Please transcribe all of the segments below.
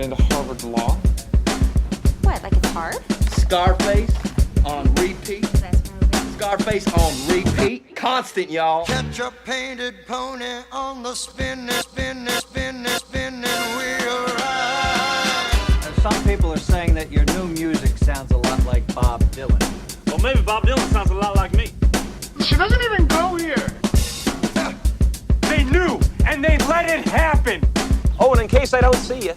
got into Harvard Law. What, like it's hard? Scarface on repeat. That's movie. Scarface on repeat. Constant, y'all. Catch a painted pony on the spinning wheel ride. And some people are saying that your new music sounds a lot like Bob Dylan. Well, maybe Bob Dylan sounds a lot like me. She doesn't even go here. They knew, and they let it happen. Oh, and in case I don't see you.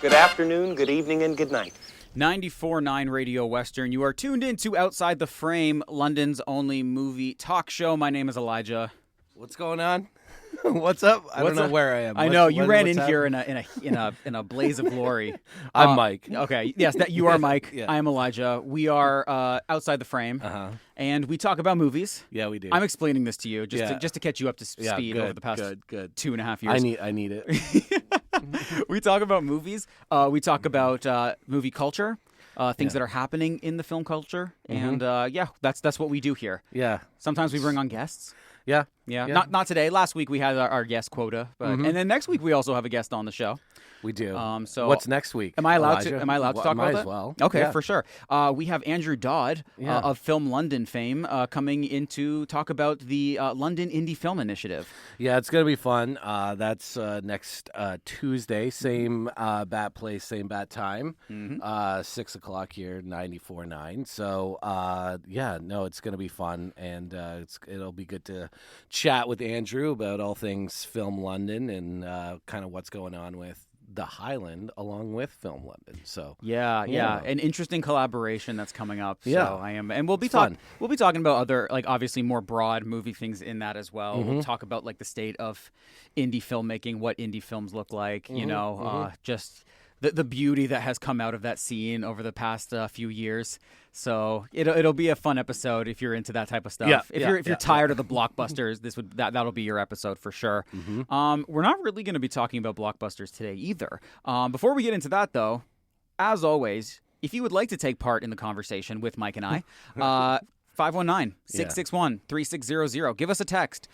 Good afternoon, good evening, and good night. 94.9 Radio Western. You are tuned in to Outside the Frame, London's only movie talk show. My name is Elijah. What's going on? What's up? I don't know where I am. I know you ran in here in a blaze of glory. I'm Mike. Okay, yes, that you are Mike. Yeah. I am Elijah. We are Outside the Frame, and we talk about movies. Yeah, we do. I'm explaining this to you just to catch you up to speed over the past 2.5 years. I need it. We talk about movies. We talk about movie culture, things that are happening in the film culture, and that's what we do here. Yeah. Sometimes we bring on guests. Yeah. Not today. Last week we had our guest quota, but and then next week we also have a guest on the show. We do. So what's next week? Am I allowed Elijah? to talk about might that? As well. Okay, for sure. We have Andrew Dodd of Film London fame coming in to talk about the London Indie Film Initiative. Yeah, it's going to be fun. That's next Tuesday. Same bat place, same bat time. 6 o'clock here, 94.9. So, it's going to be fun. And it'll be good to chat with Andrew about all things Film London and kind of what's going on with the Highland along with Film London. So an interesting collaboration that's coming up. Yeah. So and we'll be talking about other, like, obviously more broad movie things in that as well. We'll talk about like the state of indie filmmaking, what indie films look like, just the beauty that has come out of that scene over the past few years. So it'll be a fun episode if you're into that type of stuff. If you're tired of the blockbusters, that'll be your episode for sure. We're not really going to be talking about blockbusters today either. Before we get into that, though, as always, if you would like to take part in the conversation with Mike and I, 519-661-3600. Give us a text.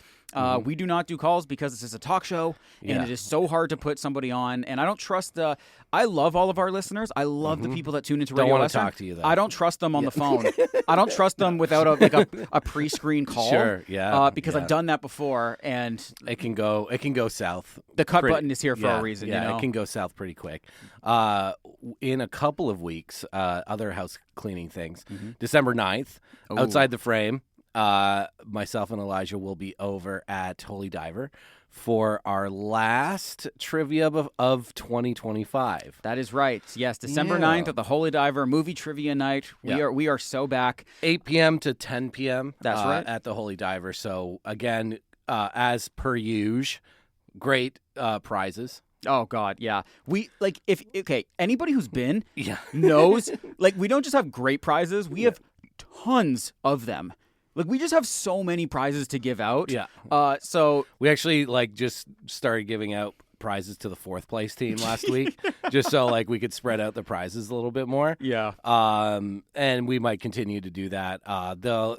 We do not do calls because this is a talk show, and it is so hard to put somebody on. And I don't trust I love all of our listeners. I love the people that tune into Radio Western. Don't want to talk to you, though. I don't trust them on the phone. I don't trust them without a pre-screen call. Sure, because I've done that before, and it can go south. The cut button is here for a reason. Yeah, you know? It can go south pretty quick. In a couple of weeks, other house cleaning things. December 9th, Outside the Frame. Myself and Elijah will be over at Holy Diver for our last trivia of 2025. That is right. Yes, December 9th at the Holy Diver movie trivia night. We are so back. 8 p.m. to 10 p.m. That's right. At the Holy Diver. So again, as per usual, great prizes. Oh God, yeah. We anybody who's been knows, like, we don't just have great prizes, we have tons of them. Like, we just have so many prizes to give out. Yeah. So we actually just started giving out prizes to the fourth place team last week, just so we could spread out the prizes a little bit more. Yeah. And we might continue to do that.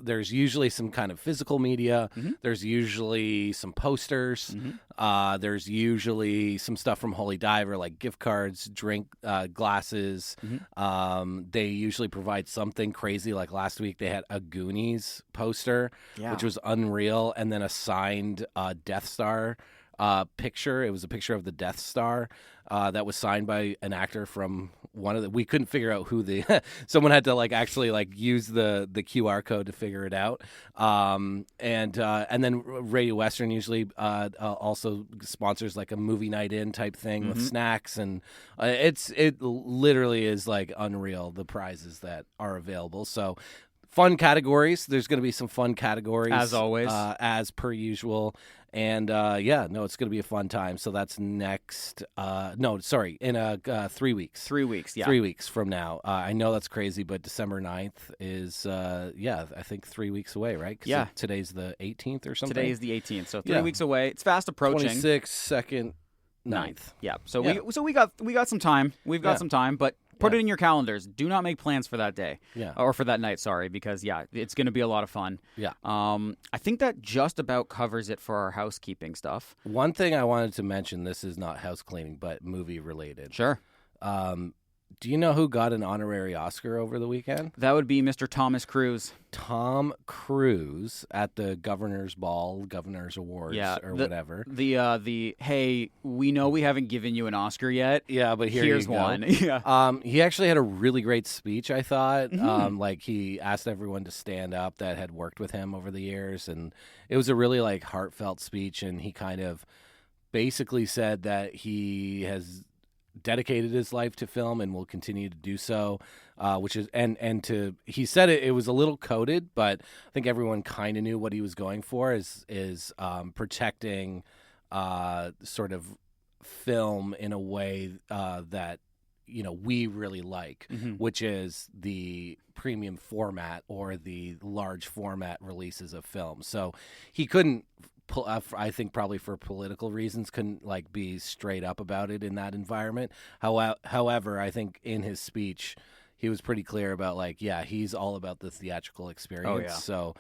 There's usually some kind of physical media. There's usually some posters. There's usually some stuff from Holy Diver, like gift cards, drink glasses. They usually provide something crazy. Like last week, they had a Goonies poster, which was unreal, and then a signed Death Star picture. It was a picture of the Death Star that was signed by an actor from one of the. We couldn't figure out who the. Someone had to actually use the QR code to figure it out. And then Radio Western usually also sponsors a movie night in type thing with snacks, and it literally is unreal, the prizes that are available. So. Fun categories. There's going to be some fun categories. As always. As per usual. And, it's going to be a fun time. So that's next, in 3 weeks. 3 weeks, yeah. 3 weeks from now. I know that's crazy, but December 9th is, I think 3 weeks away, right? Yeah. Today's the 18th or something? Today is the 18th, so 3 weeks away. It's fast approaching. 26th, 2nd, 9th. Yeah. So we got some time. We've got some time, but Put it in your calendars. Do not make plans for that day. Yeah. Or for that night, sorry, because, it's going to be a lot of fun. Yeah. I think that just about covers it for our housekeeping stuff. One thing I wanted to mention, this is not house cleaning, but movie related. Sure. Do you know who got an honorary Oscar over the weekend? That would be Mr. Thomas Cruise. Tom Cruise at the Governor's Ball, Governor's Awards, or whatever. The hey, we know we haven't given you an Oscar yet. Yeah, but here's you go. One. Yeah. He actually had a really great speech, I thought. Like he asked everyone to stand up that had worked with him over the years, and it was a really like heartfelt speech. And he kind of basically said that he has dedicated his life to film and will continue to do so, which is he said it was a little coded, but I think everyone kind of knew what he was going for is protecting sort of film in a way that we really like, which is the premium format or the large format releases of film. So he couldn't, I think probably for political reasons, couldn't like be straight up about it in that environment. However, I think in his speech he was pretty clear about like, he's all about the theatrical experience. Oh, yeah. So,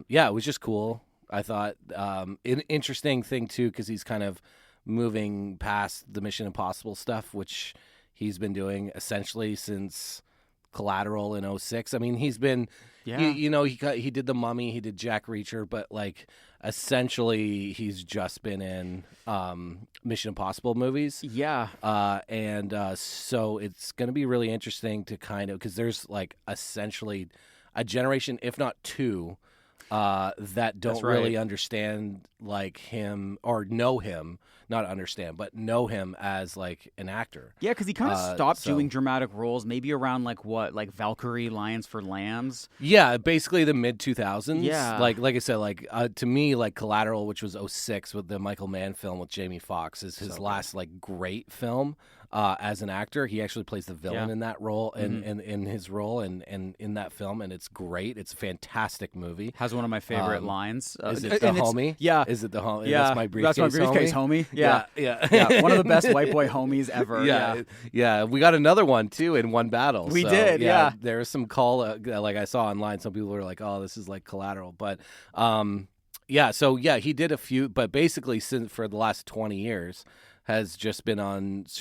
it was just cool. I thought an interesting thing too, because he's kind of moving past the Mission Impossible stuff, which he's been doing essentially since Collateral in 2006. I mean, he's been, he did The Mummy, he did Jack Reacher, but like essentially he's just been in Mission Impossible movies. Yeah. So it's going to be really interesting to kind of, because there's like essentially a generation, if not two, that don't really understand like him or know him, not understand, but know him as like an actor. Yeah, because he kind of stopped doing dramatic roles, maybe around like Valkyrie, Lions for Lambs. Yeah, basically the mid 2000s. Yeah, like I said, like to me, like Collateral, which was 2006 with the Michael Mann film with Jamie Foxx, is his last like great film. As an actor, he actually plays the villain in that role, in his role, and in that film, and it's great. It's a fantastic movie. Has one of my favorite lines. Is it the homie? Yeah. Is it the homie? Yeah. That's my briefcase homie. Yeah. Yeah. One of the best white boy homies ever. Yeah. We got another one too in one battle. We did. Yeah. There was some call like I saw online. Some people were like, "Oh, this is like Collateral," but he did a few, but basically since for the last 20 years. Has just been on has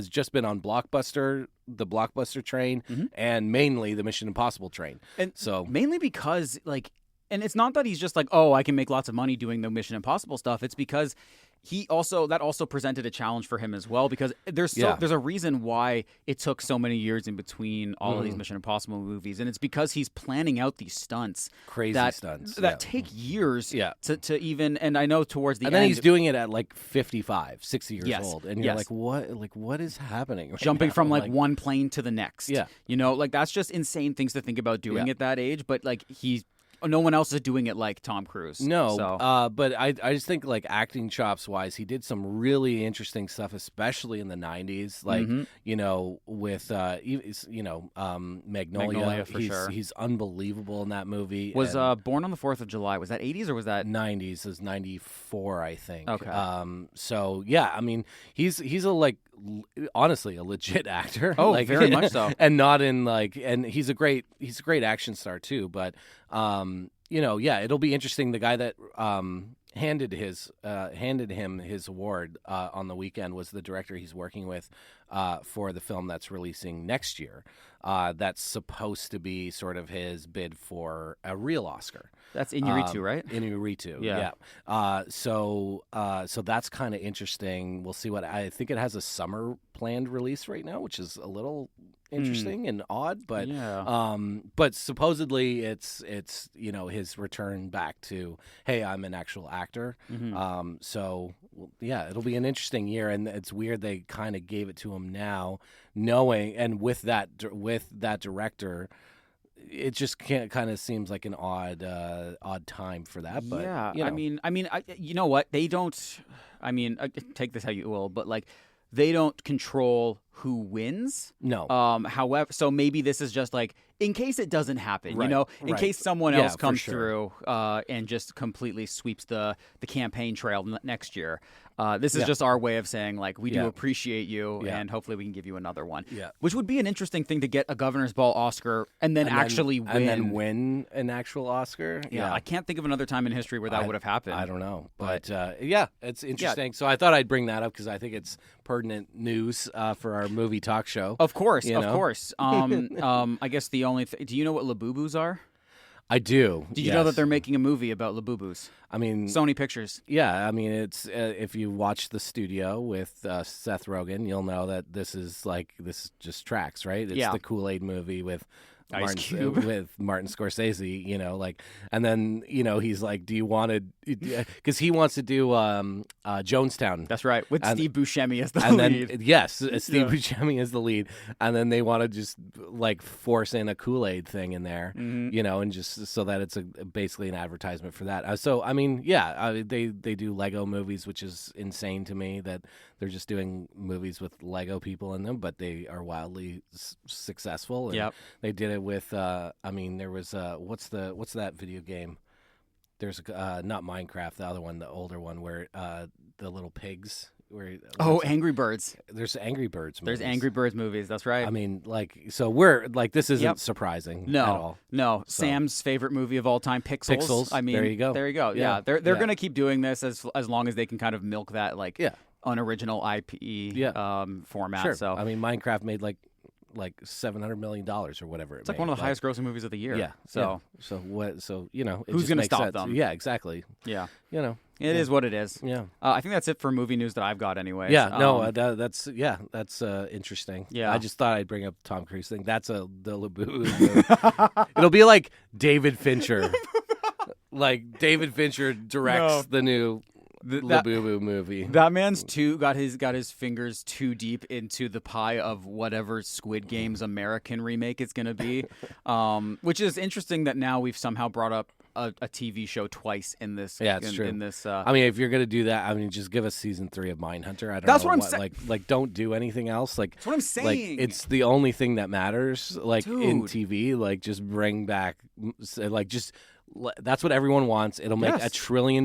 just been on the Blockbuster train, and mainly the Mission Impossible train. And so mainly because and it's not that he's just like, oh, I can make lots of money doing the Mission Impossible stuff. It's because that also presented a challenge for him as well, because there's a reason why it took so many years in between all of these Mission Impossible movies, and it's because he's planning out these stunts, stunts that take years to even. And I know towards the end, and then he's doing it at like 55, 60 years old, and you're yes. like, what is happening? Jumping now? from like one plane to the next, that's just insane things to think about doing at that age. But like no one else is doing it like Tom Cruise. No, so. But I just think like acting chops wise, he did some really interesting stuff, especially in the 90s. Like with Magnolia for sure. He's unbelievable in that movie. Was Born on the 4th of July? Was that 80s or was that 90s? It was 94, I think. Okay. So yeah, I mean, he's honestly a legit actor. Oh, very much so. And not in and he's a great action star too. But it'll be interesting. The guy that handed him his award on the weekend was the director he's working with for the film that's releasing next year. That's supposed to be sort of his bid for a real Oscar. That's Iñárritu, right? Iñárritu, yeah. So that's kind of interesting. We'll see what I think. It has a summer planned release right now, which is a little interesting and odd, but but supposedly it's his return back to, hey, I'm an actual actor. So it'll be an interesting year, and it's weird they kind of gave it to him now, knowing, and with that director, it just kind of seems like an odd time for that. But I mean, you know what? They don't. I mean, take this how you will, but like, they don't control who wins. No. However, so maybe this is just like in case it doesn't happen, Right, in right. case someone Yeah, else for comes sure. through and just completely sweeps the campaign trail next year. This is just our way of saying like we do Yeah. appreciate you, Yeah. and hopefully we can give you another one. Yeah. Which would be an interesting thing to get a Governor's Ball Oscar and then actually win. And then win an actual Oscar. Yeah, I can't think of another time in history where that would have happened. I don't know. But yeah, it's interesting. So I thought I'd bring that up because I think it's pertinent news for our movie talk show. Of course, You of know? course. I guess the only do you know what Labubus are? I do. Did you know that they're making a movie about Labubus? I mean, Sony Pictures. yeah. I mean, it's if you watch The Studio with Seth Rogen, you'll know that this is just tracks, right? It's Yeah. the Kool-Aid movie with Ice Cube. with Martin Scorsese, and then he's like, do you want to? Because he wants to do Jonestown. That's right, with And- Steve Buscemi as the And lead. then yes, Steve Buscemi is the lead, and then they want to just like force in a Kool-Aid thing in there, and just so that it's basically an advertisement for that. So I mean, yeah, they do Lego movies, which is insane to me that they're just doing movies with Lego people in them, but they are wildly successful. And Yep. they did it with. I mean, there was what's that video game? There's not Minecraft, the other one, the older one, where the little pigs. Angry Birds. There's Angry Birds movies. There's Angry Birds movies. That's right. I mean, so we're like, this isn't Yep. surprising no, at all. no. So- Sam's favorite movie of all time, Pixels. Pixels. I mean, There you go. There you go. Yeah. Yeah, they're Yeah. gonna keep doing this as long as they can kind of milk that unoriginal IP format. Sure. So I mean, Minecraft made like $700 million or whatever. it's like one of the highest grossing movies of the year. Yeah. So So what? So it Who's just gonna makes stop sense. them? Yeah. Exactly. yeah, It it is what it is. Yeah. I think that's it for movie news that I've got, anyways. Yeah. No. That's interesting. Yeah. I just thought I'd bring up the Tom Cruise thing. That's the Labubu. It'll be like David Fincher. Like David Fincher directs the new Labubu movie. That man's got his fingers too deep into the pie of whatever Squid Game's American remake is going to be, which is interesting that now we've somehow brought up a TV show twice in this. Yeah, it's true. In this, I mean, if you're gonna do that, I mean, just give us season 3 of Mindhunter. I don't That's know what I'm saying. Like, don't do anything else. Like, That's what I'm saying. Like, it's the only thing that matters. Like in Dude. TV, like just bring back, like just. That's what everyone wants. It'll make Yes. $1 trillion.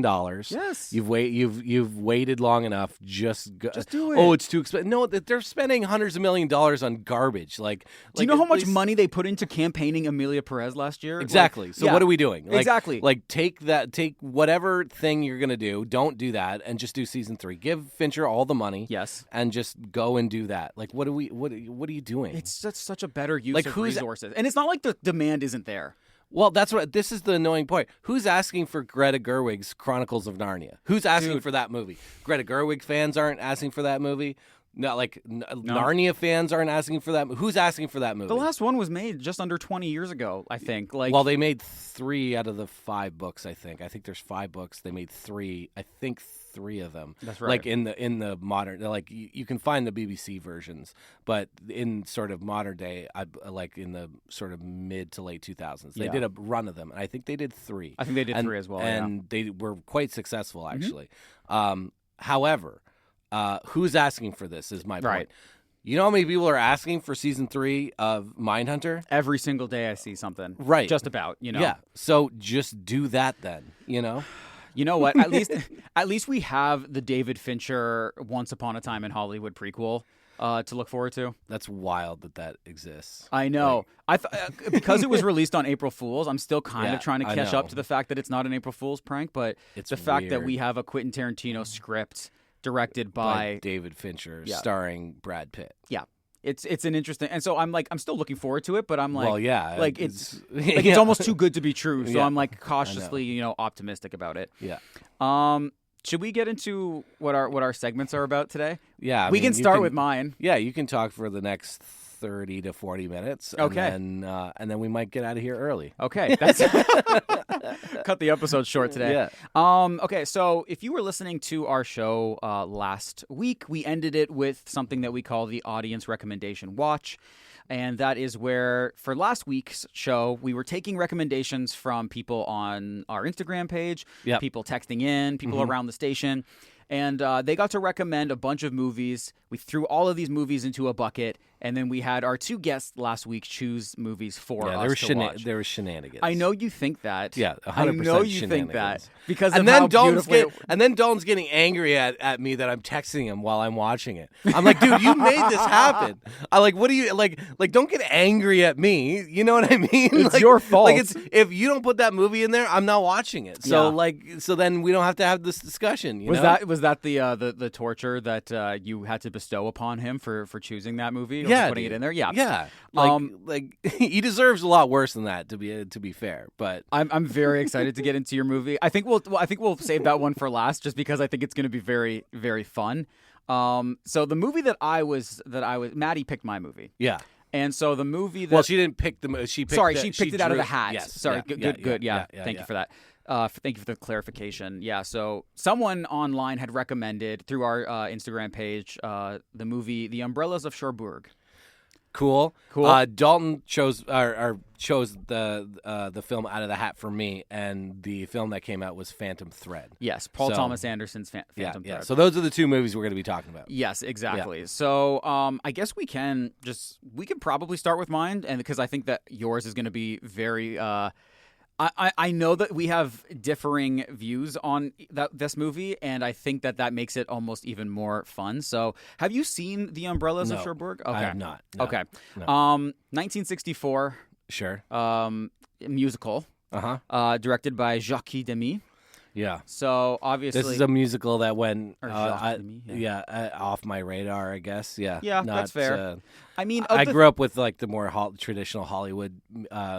Yes. You've waited long enough. Just do it. Oh, it's too expensive. No, they're spending hundreds of $millions on garbage. Like, Do you know how at much least- money they put into campaigning Amelia Perez last year? Exactly. Like, So yeah. what are we doing? Like, Exactly. Like take whatever thing you're gonna do. Don't do that, and just do season 3. Give Fincher all the money. Yes. And just go and do that. Like, what are you doing? It's just such a better use Like, of who's- resources, and it's not like the demand isn't there. Well, this is the annoying point. Who's asking for Greta Gerwig's Chronicles of Narnia? Who's asking for that movie? Greta Gerwig fans aren't asking for that movie. Not like Narnia fans aren't asking for that. Who's asking for that movie? The last one was made just under 20 years ago, I think. Like, Well, they made 3 out of the 5 books. I think there's 5 books. They made 3. I think 3 of them. That's right. Like in the modern, like you can find the BBC versions, but in sort of modern day, like in the sort of mid to late 2000s, they Yeah. did a run of them, and I think they did 3. I think they did 3 as well, yeah. and they were quite successful Mm-hmm. actually. However, who's asking for this is my point. Right. You know how many people are asking for season 3 of Mindhunter? every single day I see something. Right. Just about, you know. Yeah. So just do that then, you know? You know what? At least we have the David Fincher Once Upon a Time in Hollywood prequel to look forward to. That's wild that exists. I know. Because it was released on April Fool's, I'm still kind Yeah, of trying to I catch know. up to the fact that it's not an April Fool's prank, but It's the fact that weird. we have a Quentin Tarantino script directed by David Fincher, Yeah. starring Brad Pitt. yeah. It's an interesting, and so I'm still looking forward to it, but I'm like, Well, yeah, like it's- it's yeah. almost too good to be true. So Yeah, I'm like cautiously, optimistic about it. Yeah. Should we get into what our segments are about today? Yeah. I We mean, can you start with mine. Yeah, you can talk for the next 30 to 40 minutes. Okay. And then we might get out of here early. Okay, that's cut the episode short today. Yeah. Okay, so if you were listening to our show last week, we ended it with something that we call the Audience Recommendation Watch. And that is where, for last week's show, we were taking recommendations from people on our Instagram page, Yep. people texting in, people around the station. And they got to recommend a bunch of movies. We threw all of these movies into a bucket, and then we had our 2 guests last week choose movies for us to watch. There were shenanigans. I know you think that. Yeah, 100% I know you think that because and of then how beautifully Dalton's getting angry at me that I'm texting him while I'm watching it. I'm like, dude, you made this happen. I like, what do you like? Don't get angry at me. You know what I mean? It's your fault. Like, if you don't put that movie in there, I'm not watching it. So so then we don't have to have this discussion. You know? Was that the torture that you had to bestow upon him for choosing that movie? Or Yeah, putting it in there. Yeah, yeah. Like he deserves a lot worse than that to be fair. But I'm very excited to get into your movie. I think we'll save that one for last, just because I think it's going to be very, very fun. So the movie that I was Maddie picked my movie. Yeah. And so the movie that she didn't pick the she picked she picked it out of the hat. Yes. Sorry, good. Yeah, thank you for that. Thank you for the clarification. Yeah, so someone online had recommended through our Instagram page the movie The Umbrellas of Cherbourg. Cool. Dalton chose the film out of the hat for me, and the film that came out was Phantom Thread. Yes, Paul Thomas Anderson's Phantom Thread. So those are the 2 movies we're going to be talking about. Yes, exactly. Yeah. So I guess we can probably start with mine, and because I think that yours is going to be very. I know that we have differing views on this movie, and I think that makes it almost even more fun. So, have you seen The Umbrellas of Cherbourg? Okay. I have not. No. Okay. No. 1964. Sure. Musical. Directed by Jacques Demy. Yeah. So obviously, this is a musical that went off my radar, I guess. Yeah. Yeah, that's fair. I mean, I grew up with like the more traditional Hollywood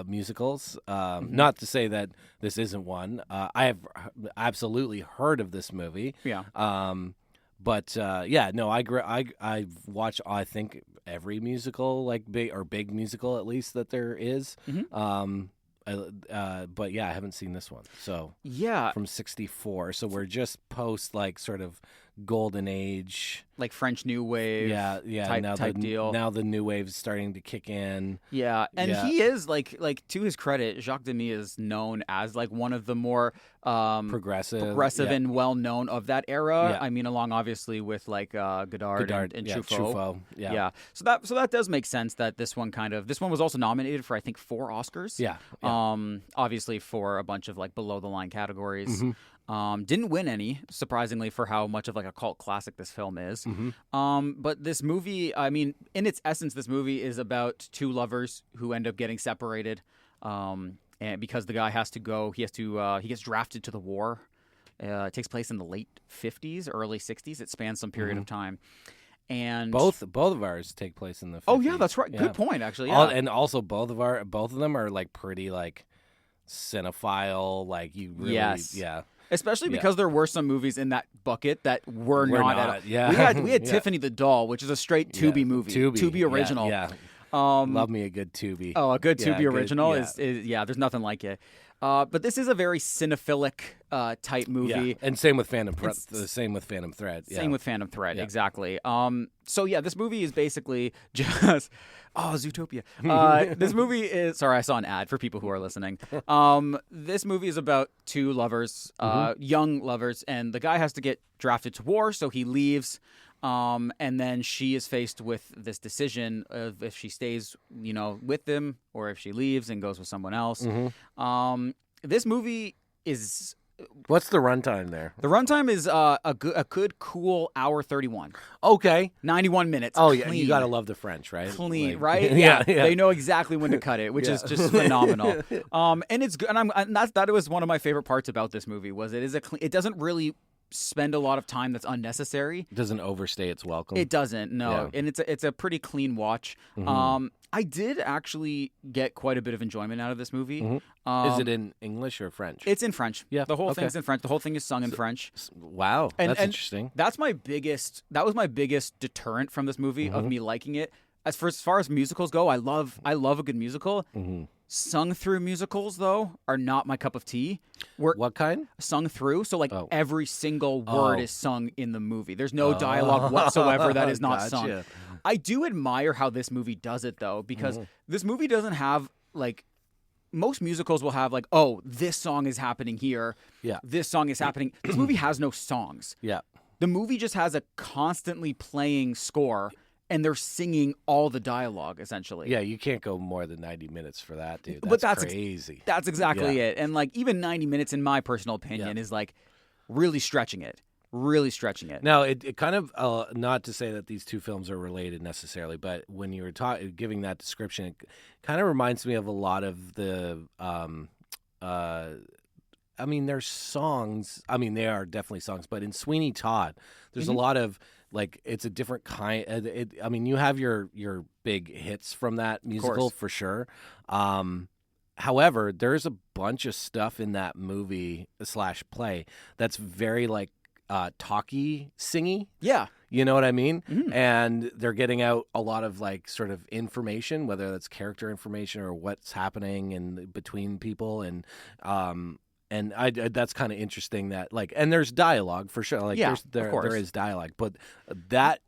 musicals. Not to say that this isn't one. I have absolutely heard of this movie. Yeah. I've watched I think every musical, like big musical at least that there is. Mm-hmm. But yeah, I haven't seen this one. So yeah, from '64. So we're just post like sort of golden age, like French New Wave. Type deal. Now the new wave's starting to kick in. Yeah, and he is like to his credit, Jacques Demy is known as like one of the more progressive and well known of that era. Yeah. I mean, along obviously with like Godard and Truffaut. Yeah. So that does make sense that this one was also nominated for I think 4 Oscars. Yeah. Obviously for a bunch of like below the line categories. Mm-hmm. Didn't win any, surprisingly, for how much of like a cult classic this film is. Mm-hmm. But this movie, I mean, in its essence, this movie is about 2 lovers who end up getting separated. And because the guy has to go, he gets drafted to the war. It takes place in the late 50s, early 60s. It spans some period of time. And both of ours take place in the 50s. Oh yeah, that's right. Yeah. Good point, actually. Yeah. And also both of them are like pretty like cinephile, like you really yeah. Especially because there were some movies in that bucket that were not. Yeah. We had Tiffany the Doll, which is a straight Tubi movie. Tubi original. Yeah. Love me a good Tubi. Oh, a good Tubi original is there's nothing like it. But this is a very cinephilic type movie. Yeah. And same with Phantom Thread. Same with Phantom Thread, exactly. So yeah, this movie is basically just Zootopia. This movie is I saw an ad for people who are listening. This movie is about 2 lovers, young lovers, and the guy has to get drafted to war, so he leaves. And then she is faced with this decision of if she stays, with him or if she leaves and goes with someone else. Mm-hmm. This movie is. What's the runtime there? The runtime is a good cool hour 31. Okay. 91 minutes. Oh, clean. yeah. You got to love the French, right? Clean, right? Yeah. They know exactly when to cut it, which is just phenomenal. And it's good. And that was one of my favorite parts about this movie was it doesn't really spend a lot of time that's unnecessary. It doesn't overstay its welcome. It doesn't, no. Yeah. And it's a pretty clean watch. Mm-hmm. I did actually get quite a bit of enjoyment out of this movie. Mm-hmm. Is it in English or French? It's in French. Yeah. The whole thing's in French. The whole thing is sung in French. Wow. That's interesting. That was my biggest deterrent from this movie of me liking it. As far as musicals go, I love a good musical. Mm-hmm. Sung through musicals, though, are not my cup of tea. What kind? Sung through. So, every single word is sung in the movie. There's no dialogue whatsoever that is not sung. I do admire how this movie does it, though, because this movie doesn't have, most musicals will have, this song is happening here. Yeah. This song is happening. This movie has no songs. Yeah. The movie just has a constantly playing score, and they're singing all the dialogue, essentially. Yeah, you can't go more than 90 minutes for that, dude. But That's crazy. That's exactly Yeah. it. And like even 90 minutes, in my personal opinion, is like really stretching it. Really stretching it. Now, it kind of, not to say that these two films are related necessarily, but when you were giving that description, it kind of reminds me of a lot of the, I mean, there's songs. I mean, they are definitely songs, but in Sweeney Todd, there's a lot of, like, it's a different kind. I mean, you have your big hits from that musical for sure. However, there's a bunch of stuff in that movie / play that's very, like, talky, singy. Yeah. You know what I mean? And they're getting out a lot of like sort of information, whether that's character information or what's happening in between people, and that's kind of interesting that like, and there's dialogue for sure. Like there is dialogue, but that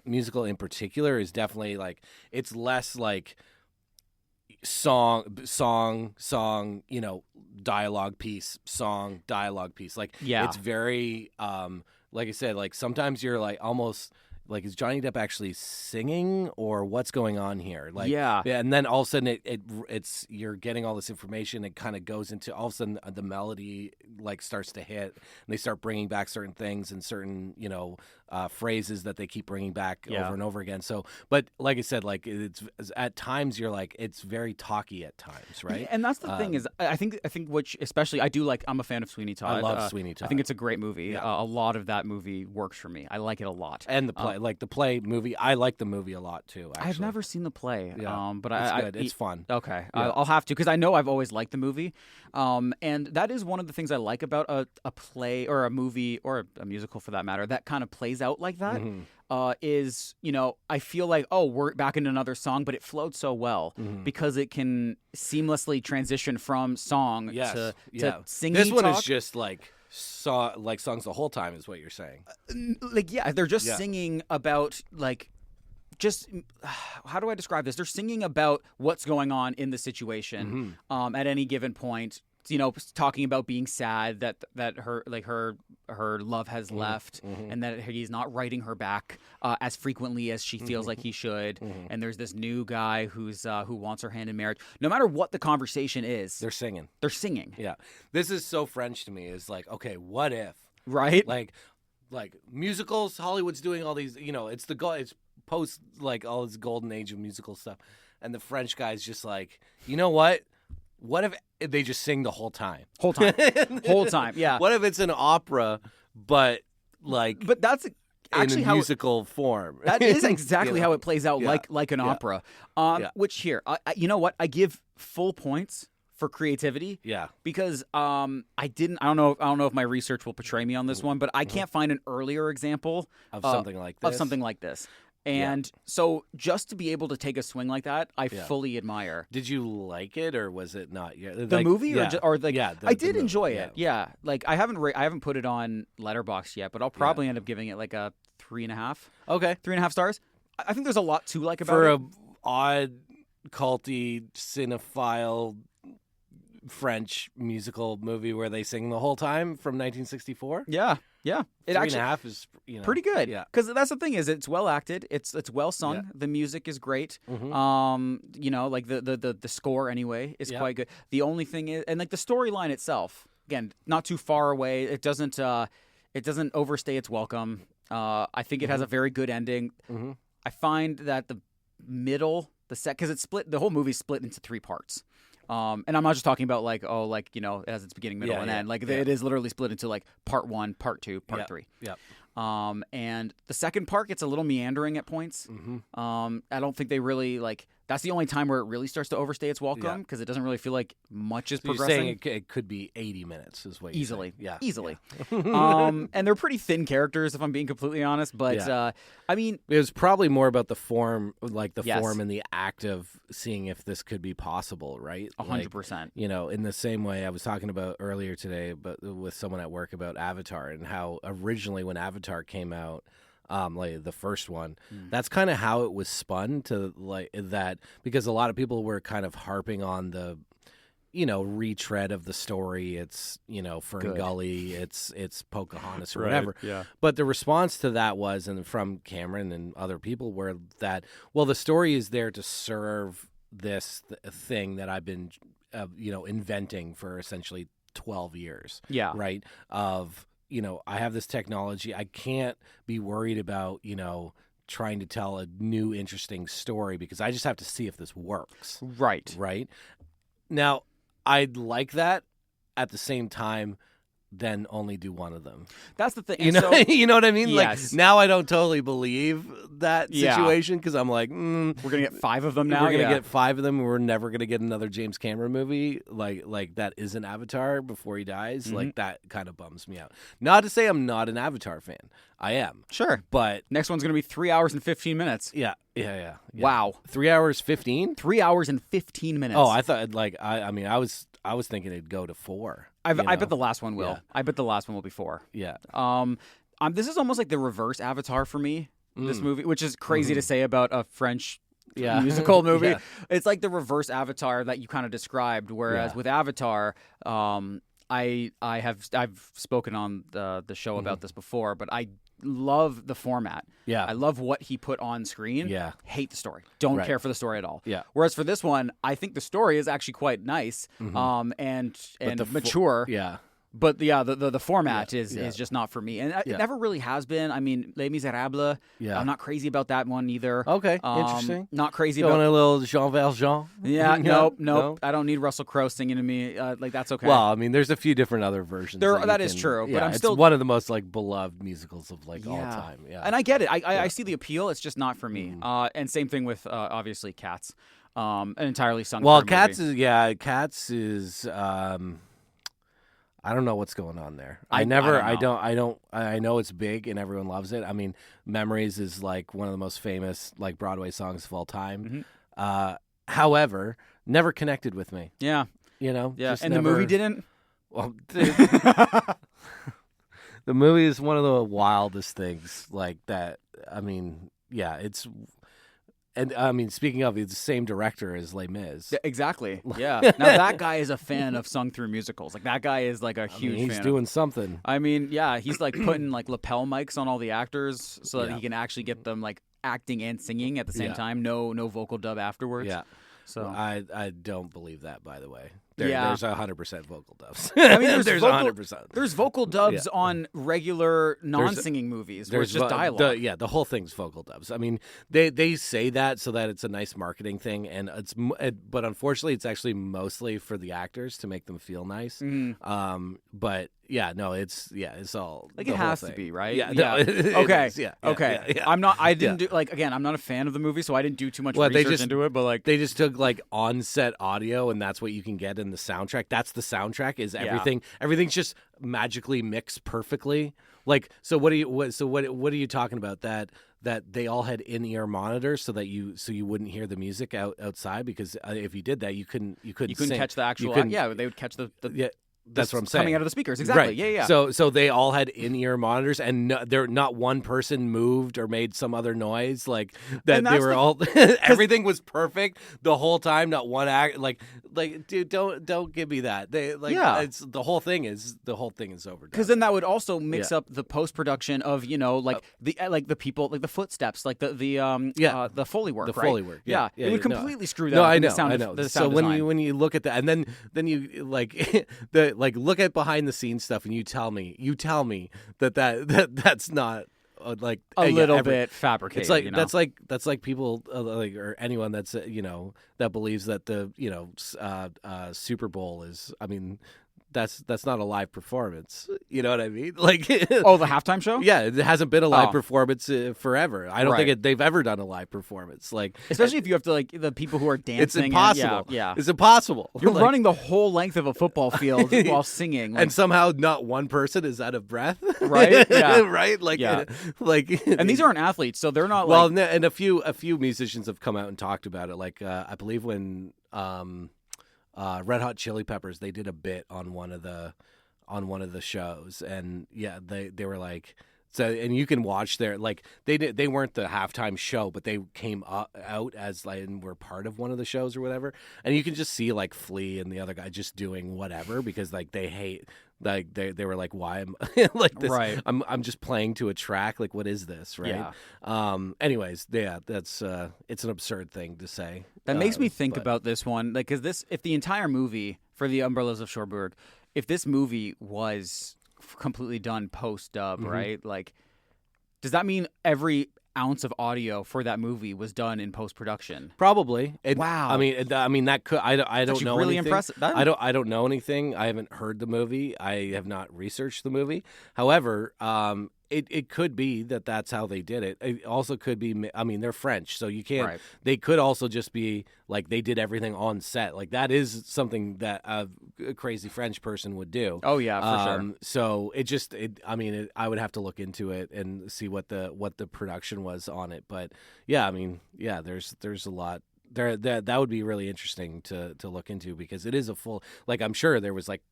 musical in particular is definitely like, it's less like song, you know, dialogue piece, song, dialogue piece. Like, it's very, like I said, like sometimes you're like almost like, is Johnny Depp actually singing or what's going on here? Like, yeah. And then all of a sudden it's you're getting all this information. It kind of goes into, all of a sudden the melody like starts to hit, and they start bringing back certain things and certain, you know, phrases that they keep bringing back over and over again. So, but like I said, like it's at times you're like, it's very talky at times, right? Yeah, and that's the thing is, I think which especially I do like. I'm a fan of Sweeney Todd. I love Sweeney Todd. I think it's a great movie. Yeah. A lot of that movie works for me. I like it a lot. And the play, like the play movie, I like the movie a lot too. Actually. I've never seen the play, but it's good. It's fun. Okay, I'll have to, because I know I've always liked the movie, and that is one of the things I like about a play or a movie or a musical for that matter that kind of plays out like that. Is, you know, I feel like, oh, we're back in another song, but it flowed so well because it can seamlessly transition from song to singing. This one talk. is just like songs the whole time, is what you're saying. They're just singing about like, just how do I describe this? They're singing about what's going on in the situation at any given point. You know, talking about being sad that her love has left, and that he's not writing her back as frequently as she feels like he should. And there's this new guy who wants her hand in marriage. No matter what the conversation is, they're singing. Yeah, this is so French to me. Is like, okay, what if, right? Like musicals. Hollywood's doing all these. You know, it's post like all this golden age of musical stuff, and the French guy's just like, you know what? What if they just sing the whole time? Whole time, yeah. What if it's an opera, but that's actually in a musical form? That is exactly how it plays out, like an opera. Which here, you know what? I give full points for creativity. Yeah. Because I don't know if my research will portray me on this one, but I can't find an earlier example of something like this. And so just to be able to take a swing like that, I fully admire. Did you like it, or was it not? The movie, I did enjoy it. Yeah. Like I haven't put it on Letterboxd yet, but I'll probably end up giving it like a 3.5. Okay, 3.5 stars. I think there's a lot to like about it. For a odd, culty, cinephile French musical movie where they sing the whole time from 1964. Yeah. It 3.5 is pretty good. Yeah, because that's the thing is it's well acted. It's well sung. Yeah. The music is great. You know, like the score anyway is quite good. The only thing is, and like the storyline itself, again, not too far away. It doesn't overstay its welcome. I think it has a very good ending. I find that the middle, because it's split. The whole movie's split into 3 parts. And I'm not just talking about you know, it has its beginning, middle, and end. Like it is literally split into like part 1, part 2, part 3. Yeah. And the second part gets a little meandering at points. I don't think they really like. That's the only time where it really starts to overstay its welcome, because it doesn't really feel like much is progressing. You're saying it could be 80 minutes, is what you're easily. saying. Easily. And they're pretty thin characters, if I'm being completely honest. But I mean, it was probably more about the form, like the form and the act of seeing if this could be possible, right? 100%. You know, in the same way I was talking about earlier today, but with someone at work about Avatar, and how originally when Avatar came out, like the first one, that's kind of how it was spun to like that, because a lot of people were kind of harping on retread of the story. It's Fern Gully. It's Pocahontas or Right, whatever. yeah. But the response to that was, and from Cameron and other people, were that the story is there to serve this thing that I've been inventing for essentially 12 years. Yeah. Right. Of I have this technology. I can't be worried about trying to tell a new interesting story because I just have to see if this works. Right. Right. Now, I'd like that. At the same time, then only do one of them. That's the thing. You know, you know what I mean? Yes. Like now, I don't totally believe that Yeah. situation because I'm like, we're gonna get 5 of them now. we're gonna get 5 of them. And we're never gonna get another James Cameron movie like that isn't Avatar before he dies. Mm-hmm. Like that kind of bums me out. Not to say I'm not an Avatar fan. I am. Sure. But Next one's gonna be 3 hours and 15 minutes. yeah. Wow. 3 hours 15. 3 hours and 15 minutes. Oh, I thought I was thinking it'd go to 4. I bet the last one will. Yeah. I bet the last one will be 4. Yeah. This is almost like the reverse Avatar for me. This movie, which is crazy to say about a French musical movie. Yeah. It's like the reverse Avatar that you kind of described. Whereas with Avatar, I've spoken on the show about this before, but I love the format. Yeah. I love what he put on screen. Yeah. Hate the story. Don't Right. care for the story at all. Yeah. Whereas for this one, I think the story is actually quite nice, and mature. Yeah. But the format is just not for me, and it Yeah. never really has been. I mean, Les Miserables. Yeah. I'm not crazy about that one either. Okay, interesting. Not crazy Going about. a little Jean Valjean. Yeah, nope. No? I don't need Russell Crowe singing to me. That's okay. Well, I mean, there's a few different other versions. That is true, but I'm it's still- one of the most beloved musicals of all time. Yeah, and I get it. I see the appeal. It's just not for me. And same thing with obviously Cats, an entirely sung. well, through Cats movie. Cats is. I don't know what's going on there. I know it's big and everyone loves it. I mean, Memories is like one of the most famous like Broadway songs of all time. However, never connected with me. Yeah, Yeah, and never, the movie didn't. Well, the movie is one of the wildest things like that. I mean, yeah, it's. And I mean, speaking of, it's the same director as Les Mis. Exactly. Yeah. Now that guy is a fan of sung through musicals. Like that guy is like a huge he's fan. doing something. I mean, yeah, he's like putting like lapel mics on all the actors so that Yeah. he can actually get them like acting and singing at the same Yeah. time. No vocal dub afterwards. Yeah. So I don't believe that, by the way. Yeah. There's 100% vocal dubs. I mean, there's there's vocal, 100%. There's vocal dubs Yeah. on regular non-singing movies where it's just dialogue. The whole thing's vocal dubs. I mean, they say that so that it's a nice marketing thing, and but unfortunately, it's actually mostly for the actors to make them feel nice. But yeah, no, it's all Like the it whole has to thing. be, right? Yeah, Yeah. no, it Okay. is. Yeah, Okay. yeah. I didn't do again. I'm not a fan of the movie, so I didn't do too much Well, they research just- into it. But like, They just took like on-set audio, and that's what you can get in the soundtrack. That's the soundtrack. Is everything? Everything's just magically mixed perfectly. Like, so what are you talking about? That they all had in-ear monitors so you wouldn't hear the music outside because if you did that, you couldn't sing. catch the actual. Yeah, they would catch the Yeah. That's what I'm saying. Coming out of the speakers, exactly. Right. Yeah. So they all had in-ear monitors, and not one person moved or made some other noise. Like that, And they that's were all. Everything was perfect the whole time. Not one act. Like, dude, don't give me that. They like. Yeah. It's the whole thing is overdone. Because then that would also mix Yeah. up the post production of the people, like the footsteps, like the Foley work. The right? Foley work. Yeah. It would no. completely screw that No, up. I in know. The sound I of- know. the So sound design. when you look at that, and then you like look at behind the scenes stuff, and you tell me that's not like a little bit fabricated. It's like you know? that's like people like or anyone that's that believes that the Super Bowl is. I mean, that's not a live performance. You know what I mean? Like Oh, the halftime show? Yeah, it hasn't been a live Oh. performance forever. I don't Right. think they've ever done a live performance. Like Especially if you have to like the people who are dancing. it's impossible. Yeah. It's impossible. You're Like, running the whole length of a football field while singing. Like, and somehow not one person is out of breath. Right? Yeah. right? Like Yeah. like and these aren't athletes, so they're not well, like and a few musicians have come out and talked about it. Like I believe when Red Hot Chili Peppers, they did a bit on one of the shows, and yeah, they were like So, and you can watch their, like, they weren't the halftime show, but they came out as, like, and were part of one of the shows or whatever. And you can just see, like, Flea and the other guy just doing whatever because, like, they hate, like, they were like, why am like this? Right. I'm just playing to a track. Like, what is this? Right. Yeah. Anyways, yeah, that's, it's an absurd thing to say. That makes me think about this one. Like, if the entire movie for The Umbrellas of Cherbourg, if this movie was completely done post-dub, right? Like, does that mean every ounce of audio for that movie was done in post-production? Probably. Wow. I mean that could. I don't know. Really anything. impressive. I don't know anything. I haven't heard the movie. I have not researched the movie. However, it could be that that's how they did it. It also could be. I mean, they're French, so you can't. Right. They could also just be like they did everything on set. Like that is something that a crazy French person would do. Oh yeah, for sure. So I would have to look into it and see what the production was on it. But yeah, I mean, yeah, there's a lot. That would be really interesting to look into because it is a full. Like I'm sure there was like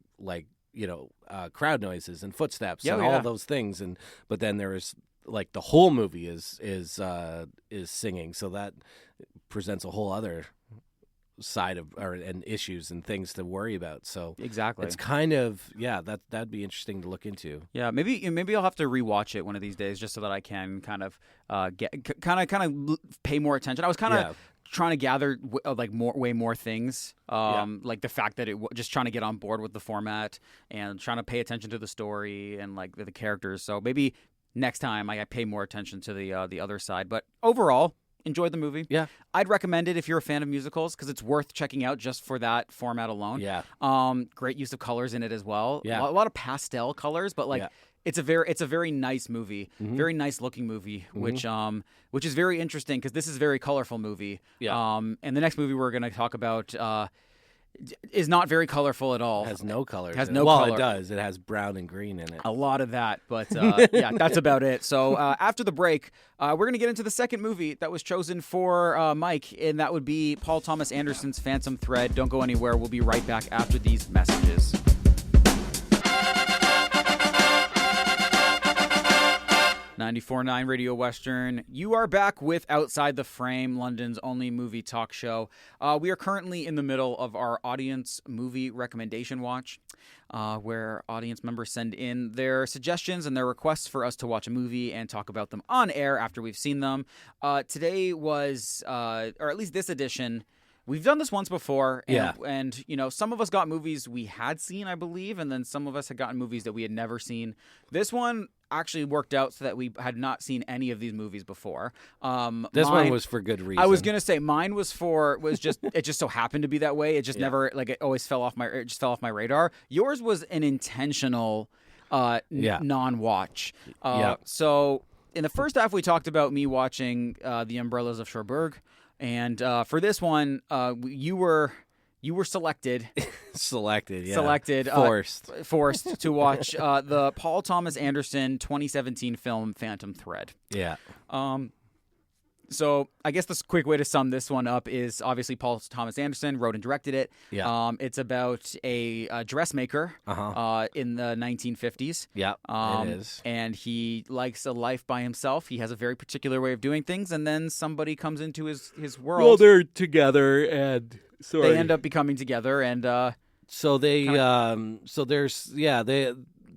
crowd noises and footsteps and all of those things, but then there is like the whole movie is singing, so that presents a whole other side of and issues and things to worry about. So exactly, it's kind of that'd be interesting to look into. Yeah, maybe I'll have to rewatch it one of these days just so that I can kind of pay more attention. I was kind of trying to gather like way more things, like the fact that just trying to get on board with the format and trying to pay attention to the story and like the characters. So maybe next time I pay more attention to the other side. But overall, enjoyed the movie. Yeah, I'd recommend it if you're a fan of musicals because it's worth checking out just for that format alone. Yeah, great use of colors in it as well. Yeah, a lot of pastel colors, but like. Yeah. It's a very nice movie, very nice looking movie, which is very interesting because this is a very colorful movie. Yeah. And the next movie we're going to talk about is not very colorful at all. It has no color. Color. It does. It has brown and green in it. A lot of that, but yeah, that's about it. So after the break, we're going to get into the second movie that was chosen for Mike, and that would be Paul Thomas Anderson's Phantom Thread. Don't go anywhere. We'll be right back after these messages. 94.9 Radio Western. You are back with Outside the Frame, London's only movie talk show. We are currently in the middle of our audience movie recommendation watch, where audience members send in their suggestions and their requests for us to watch a movie and talk about them on air after we've seen them. Today was, or at least this edition, we've done this once before, and some of us got movies we had seen, I believe, and then some of us had gotten movies that we had never seen. This one actually worked out so that we had not seen any of these movies before. This one was for good reason. I was gonna say mine was just it just so happened to be that way. It just never it always fell off my radar. Yours was an intentional non-watch. So in the first half we talked about me watching The Umbrellas of Cherbourg. And for this one, you were selected. Forced to watch the Paul Thomas Anderson 2017 film Phantom Thread. Yeah. So I guess the quick way to sum this one up is obviously Paul Thomas Anderson wrote and directed it. Yeah. It's about a dressmaker in the 1950s. Yeah, it is. And he likes a life by himself. He has a very particular way of doing things, and then somebody comes into his world. Well, they're together, and they end up becoming together, and so they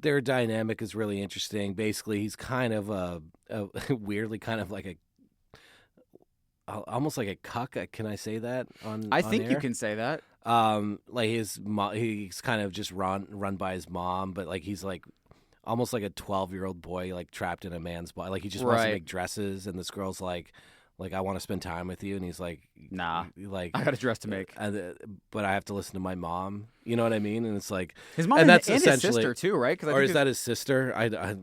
their dynamic is really interesting. Basically, he's kind of a weirdly kind of like almost like a cuck. Can I say that I think air? You can say that. Like his he's kind of just run by his mom, but like he's like almost like a 12-year-old boy like trapped in a man's body. Like he just wants to make dresses, and this girl's like I want to spend time with you, and he's like, nah, like I got a dress to make, but I have to listen to my mom. You know what I mean? And it's like his mom, and that's and essentially his sister too, right? Or is that his sister?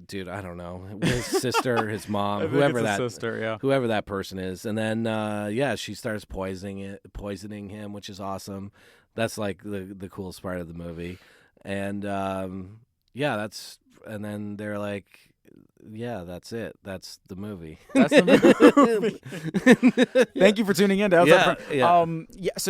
Dude, I don't know. His sister, his mom, whoever that person is, and then she starts poisoning him, which is awesome. That's like the coolest part of the movie, and and then they're like. Yeah, that's it. That's the movie. Thank you for tuning in. So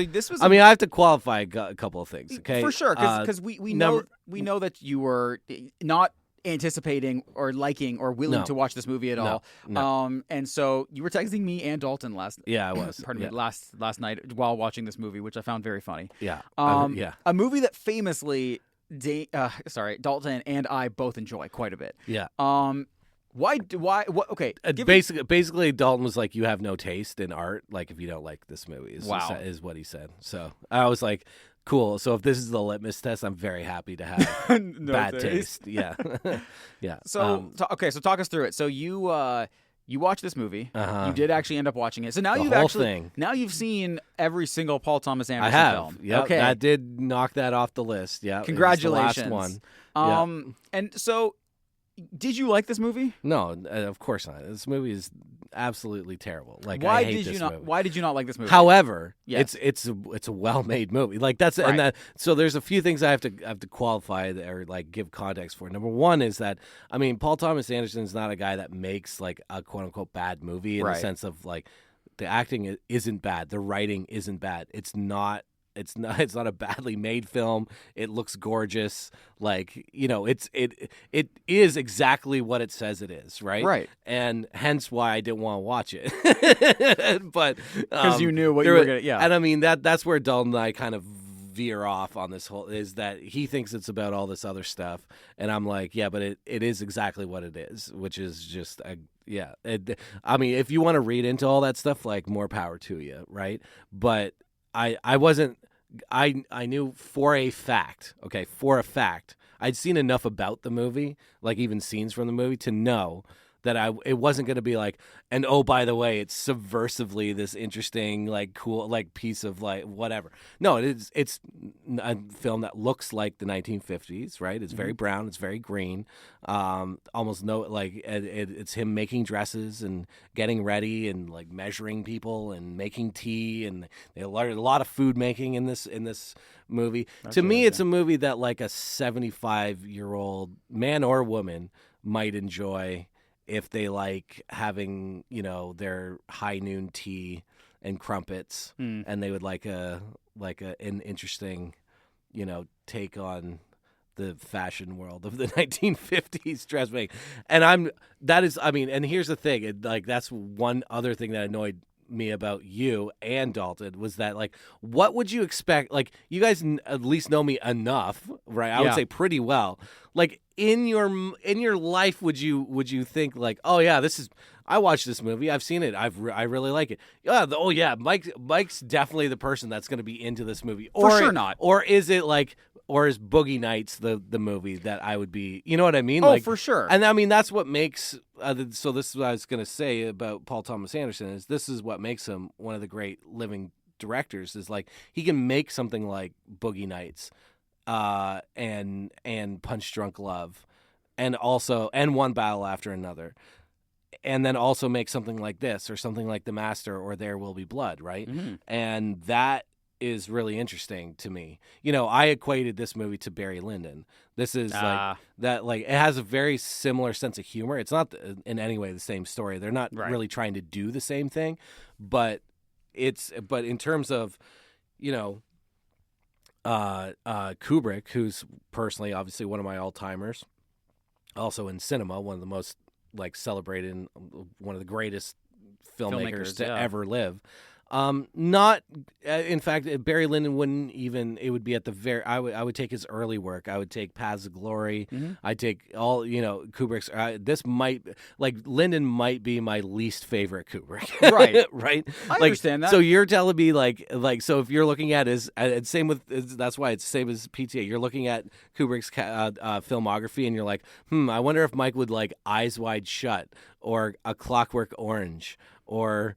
this was. I mean, I have to qualify a couple of things. Okay, for sure, because we know that you were not anticipating or liking or willing No. to watch this movie at all. No. And so you were texting me and Dalton last. Yeah, I was. Pardon Yeah. me, last night while watching this movie, which I found very funny. Yeah. Yeah. A movie that famously, Dalton and I both enjoy quite a bit. Yeah. Okay. Basically, Dalton was like, "You have no taste in art. Like, if you don't like this movie, is what he said." So I was like, "Cool. So if this is the litmus test, I'm very happy to have No bad taste. taste." Yeah, yeah. So so talk us through it. So you watched this movie. Uh-huh. You did actually end up watching it. So now The you've whole actually thing. now you've seen every single Paul Thomas Anderson I have. film. Yep, Okay. that did knock that off the list. Yeah, Congratulations. It was the last one. And so, did you like this movie? No, of course not. This movie is absolutely terrible. Like, Why I hate did this you not? movie. Why did you not like this movie? However, Yes. it's a well-made movie. Like that's Right. and that. So there's a few things I have to qualify or like give context for. Number one is that Paul Thomas Anderson is not a guy that makes like a quote-unquote bad movie in Right. the sense of like the acting isn't bad, the writing isn't bad. It's not a badly made film. It looks gorgeous. Like, it is exactly what it says it is, right? Right. And hence why I didn't want to watch it. But Because you knew what you were gonna. Yeah. and that's where Dalton and I kind of veer off on this whole, is that he thinks it's about all this other stuff, and I'm like, yeah, but it is exactly what it is, which is just if you want to read into all that stuff, like, more power to you, right? But I wasn't. I knew for a fact, I'd seen enough about the movie, like even scenes from the movie, to know that it wasn't going to be like, and oh, by the way, it's subversively this interesting, like, cool, like, piece of, like, whatever. No, it's a film that looks like the 1950s, right? It's very brown, it's very green, almost no, like, it's him making dresses and getting ready and, like, measuring people and making tea, and they learn a lot of food making in this movie. To me, it's a movie that, like, a 75-year-old man or woman might enjoy if they like having, their high noon tea and crumpets, and they would like an interesting, take on the fashion world of the 1950s dressmaking. And and here's the thing, that's one other thing that annoyed me about you and Dalton, was that, like, what would you expect? Like, you guys at least know me enough, right? I would say pretty well. Like, in your life, would you think, like, oh yeah, I watched this movie, I've seen it, I really like it. Yeah, Mike's definitely the person that's going to be into this movie. For sure not. Or is it like, or is Boogie Nights the movie that I would be? You know what I mean? Oh, like, for sure. And that's what makes. So this is what I was going to say about Paul Thomas Anderson, is this is what makes him one of the great living directors, is like he can make something like Boogie Nights, and Punch Drunk Love, and One Battle After Another, and then also make something like this, or something like The Master, or There Will Be Blood, right? Mm-hmm. And that is really interesting to me. I equated this movie to Barry Lyndon. This is like that, like, it has a very similar sense of humor. It's not in any way the same story. They're not really trying to do the same thing, but in terms of, Kubrick, who's personally obviously one of my all-timers, also in cinema, one of the most, like, celebrated and one of the greatest filmmakers to ever live. Not, in fact, Barry Lyndon wouldn't even. It would be at the very. I would take his early work. I would take Paths of Glory. Mm-hmm. I'd take all, Kubrick's. This might, like, Lyndon might be my least favorite Kubrick. Right. Right. I Like, understand that. So you're telling me, like, so if you're looking at his, and same with, that's why it's the same as PTA. You're looking at Kubrick's filmography, and you're like, I wonder if Mike would like Eyes Wide Shut, or A Clockwork Orange, or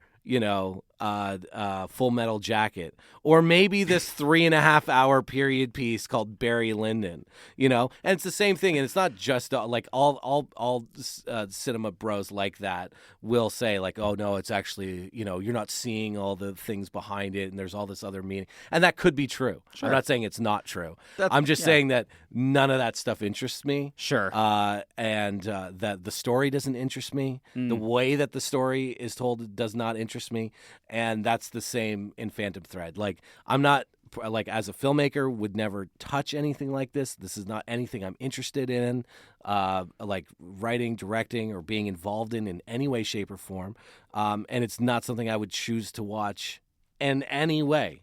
Full Metal Jacket, or maybe this 3.5 hour period piece called Barry Lyndon, and it's the same thing. And it's not just like all cinema bros like that will say, like, oh no, it's actually, you're not seeing all the things behind it, and there's all this other meaning, and that could be true. Sure. I'm not saying it's not true. I'm just saying that none of that stuff interests me. Sure. And that the story doesn't interest me. The way that the story is told does not interest me. And that's the same in Phantom Thread. Like, I'm not like as a filmmaker would never touch anything like this. This is not anything I'm interested in, like writing, directing, or being involved in any way, shape, or form. And it's not something I would choose to watch in any way.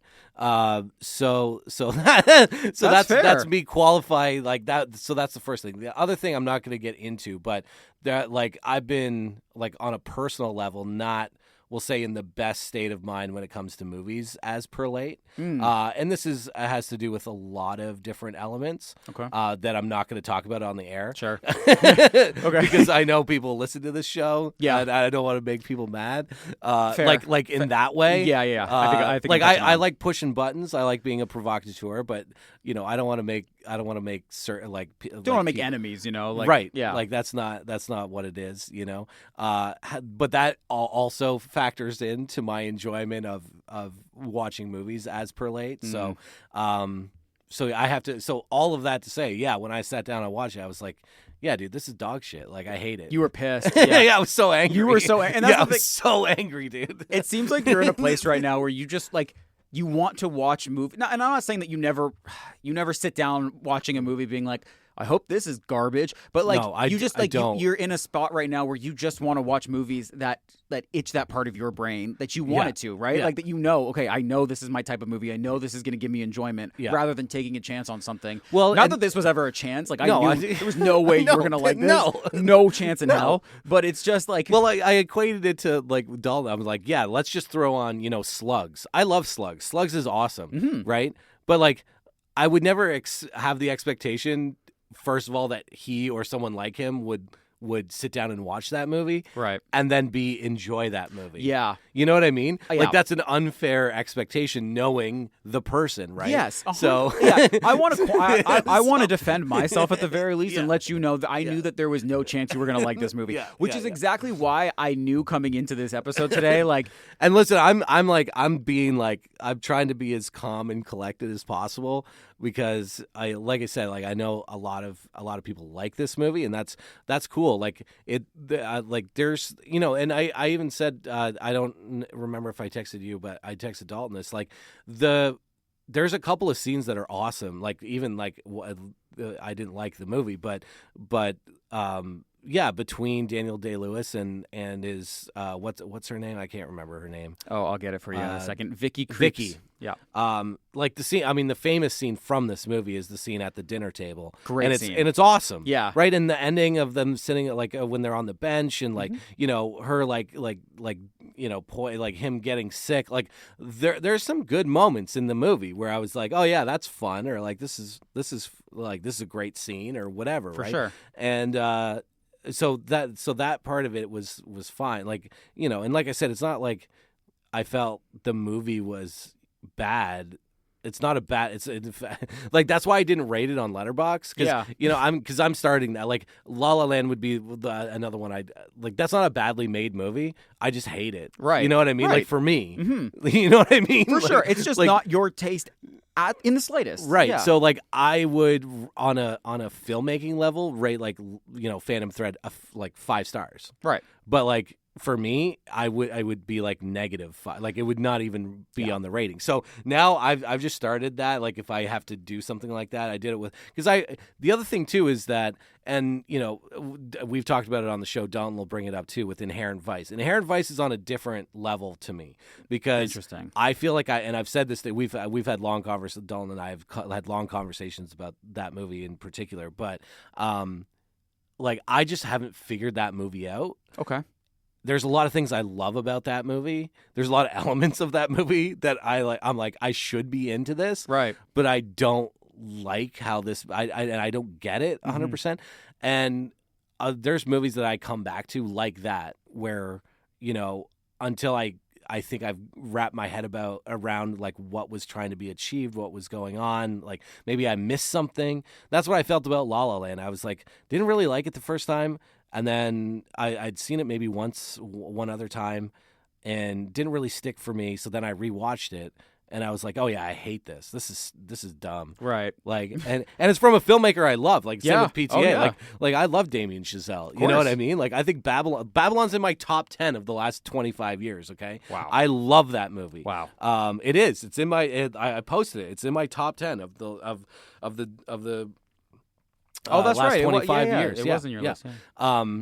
So that's me qualifying like that. So that's the first thing. The other thing I'm not going to get into, but that like I've been like on a personal level, not, we'll say, in the best state of mind when it comes to movies as per late. And this has to do with a lot of different elements that I'm not going to talk about on the air. Sure. Because I know people listen to this show. Yeah. And I don't want to make people mad. Fair. Like in that way. Yeah. I think like I like pushing buttons. I like being a provocateur, but you know, I don't want to make certain like don't want to make enemies, you know, like, right. Yeah. Like that's not what it is, you know? But that also factors into my enjoyment of watching movies as per late. So I have to, so all of that to say, yeah, when I sat down and watched it, I was like, yeah, dude, this is dog shit. Like, I hate it. You were pissed. Yeah, I was so angry. You were so angry. And that's I the was thing. so angry, dude. It seems like you're in a place right now where you just like, you want to watch movies. And I'm not saying that you never sit down watching a movie being like, I hope this is garbage. But like, No, you just like, don't. you're in a spot right now where you just want to watch movies that itch that part of your brain that you wanted to, right? Yeah. Like that, you know, okay, I know this is my type of movie. I know this is going to give me enjoyment, Yeah. rather than taking a chance on something. Well, not and- that this was ever a chance. Like, No, I knew there was no way you No, were going to like this. no. No chance in No. hell. But it's just like, Well, I equated it to like Dalton. I was like, yeah, let's just throw on, you know, Slugs. I love Slugs. Slugs is awesome, right? But like, I would never have the expectation, first of all, that he or someone like him would sit down and watch that movie, right, and then enjoy that movie. Yeah. You know what I mean? Yeah. Like, that's an unfair expectation, knowing the person, right? Yes. So yeah, I want to I want to defend myself at the very least and Yeah. let you know that I knew that there was no chance you were going to like this movie, which is exactly why I knew coming into this episode today. Like, and listen, I'm trying to be as calm and collected as possible, because I know a lot of people like this movie, and that's cool. Like there's, you know, and I even said, I don't remember if I texted you, but I texted Dalton this, like there's a couple of scenes that are awesome. Like, even like I didn't like the movie, but yeah, between Daniel Day-Lewis and his what's her name? I can't remember her name. oh, I'll get it for you in a second. Vicky. Yeah. Like the scene, I mean, the famous scene from this movie is the scene at the dinner table. Great and scene. And it's awesome. Yeah. Right. And the ending of them sitting like when they're on the bench and like, you know, her like, you know, like him getting sick. Like there's some good moments in the movie where I was like, oh yeah, that's fun. Or like, this is a great scene or whatever. For right? sure. And, so that part of it was fine. Like, you know, and like I said, it's not like I felt the movie was bad. It's not a bad. It's like, that's why I didn't rate it on Letterboxd. Yeah. You know, I'm starting that. Like, La La Land would be another one. I like. That's not a badly made movie. I just hate it. Right. You know what I mean? Right. Like, for me. You know what I mean? For Like, sure. It's just like, not your taste in the slightest. Right. Yeah. So like, I would on a filmmaking level rate, like, you know, Phantom Thread like 5 stars. Right. But like, for me, I would be like -5. Like, it would not even be on the rating. So now I've just started that. Like, if I have to do something like that, I did it with, because the other thing too is that, and you know, we've talked about it on the show. Dalton will bring it up too with Inherent Vice. Inherent Vice is on a different level to me, because Interesting. I feel like and I've said this, that we've had long conversations. Dalton and I have had long conversations about that movie in particular, but like, I just haven't figured that movie out. Okay. There's a lot of things I love about that movie. There's a lot of elements of that movie that I like. I'm like, I should be into this, Right. but I don't like how this. I don't get it 100%. And there's movies that I come back to like that, where, you know, until I think I've wrapped my head around like what was trying to be achieved, what was going on. Like, maybe I missed something. That's what I felt about La La Land. I was like, didn't really like it the first time. And then I'd seen it maybe one other time, and didn't really stick for me. So then I rewatched it, and I was like, oh yeah, I hate this. This is dumb. Right. Like, and it's from a filmmaker I love. Like, same Yeah. with PTA. Oh, yeah. Like I love Damien Chazelle. You know what I mean? Like, I think Babylon's in my top 10 of the last 25 years. Okay. Wow. I love that movie. Wow. It is. It's in my. I posted it. It's in my top 10 of the. Oh, that's last right. 25 yeah, years. It Yeah, was in your yeah. list. Yeah.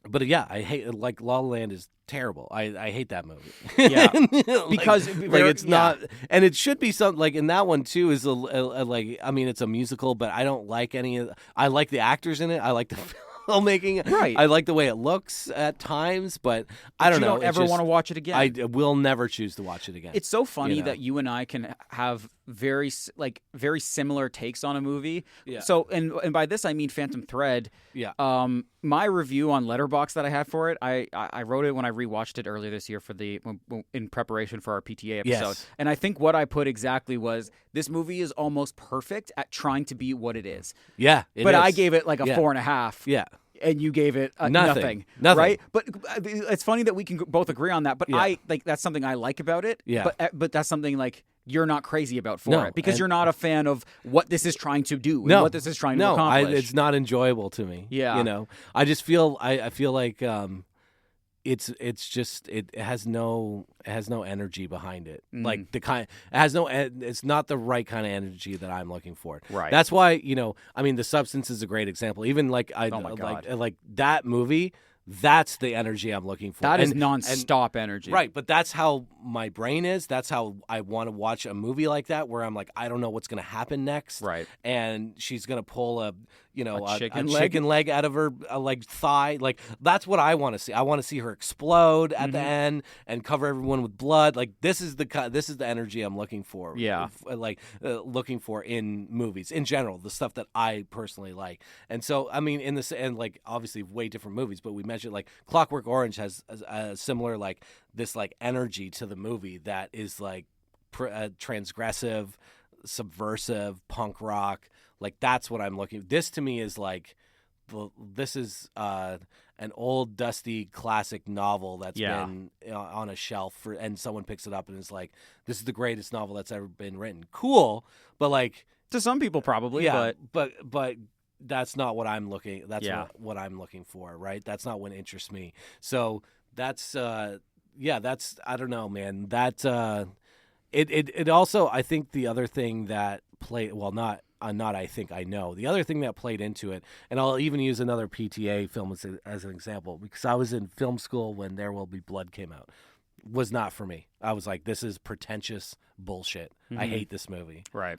But yeah, I hate like La La Land is terrible. I hate that movie. Yeah. Like- Because like it's not, and it should be something like in that one too. Is like I mean it's a musical, but I don't like any of. I like the actors in it. I like the filmmaking. Right. I like the way it looks at times, but I don't you know. don't ever want to watch it again. I will never choose to watch it again. It's so funny You know? that you and I can have very similar takes on a movie. Yeah. So and by this I mean Phantom Thread. Yeah. My review on Letterboxd that I had for it, I wrote it when I rewatched it earlier this year for in preparation for our PTA episode. Yes. And I think what I put exactly was this movie is almost perfect at trying to be what it is. Yeah. But I is. gave it like a Yeah. 4.5. Yeah. And you gave it Nothing. nothing, right? But it's funny that we can both agree on that. But Yeah. I like that's something I like about it. Yeah. But that's something like you're not crazy about for No, it because and- you're not a fan of what this is trying to do and No. what this is trying to No, accomplish. it's not enjoyable to me. Yeah. You know, I just feel I feel like it's just it has no energy behind it. Mm. Like the kind it has no it's not the right kind of energy that I'm looking for. Right. That's why, you know, I mean The Substance is a great example. Even like Oh my God. like that movie, that's the energy I'm looking for. That is And- nonstop energy. Right, but that's how my brain is. That's how I want to watch a movie like that, where I'm like, I don't know what's going to happen next. Right. And she's going to pull a chicken chicken leg out of her thigh. Like that's what I want to see. I want to see her explode at the end and cover everyone with blood. Like this is the energy I'm looking for. Yeah. Looking for in movies in general, the stuff that I personally like. And so, I mean, and like obviously way different movies, but we mentioned like Clockwork Orange has a similar like this like energy to the movie that is like transgressive, subversive, punk rock. Like that's what I'm looking. This to me is like, this is an old dusty classic novel that's been on a shelf and someone picks it up and is like, this is the greatest novel that's ever been written. Cool, but like To some people probably, yeah, but but that's not what I'm looking. That's Yeah. what I'm looking for, right? That's not what interests me. So that's that's I don't know, man. That it also I think the other thing that played not I think I know the other thing that played into it, and I'll even use another PTA film as an example because I was in film school when There Will Be Blood came out. Was not for me. I was like, this is pretentious bullshit. I hate this movie. right.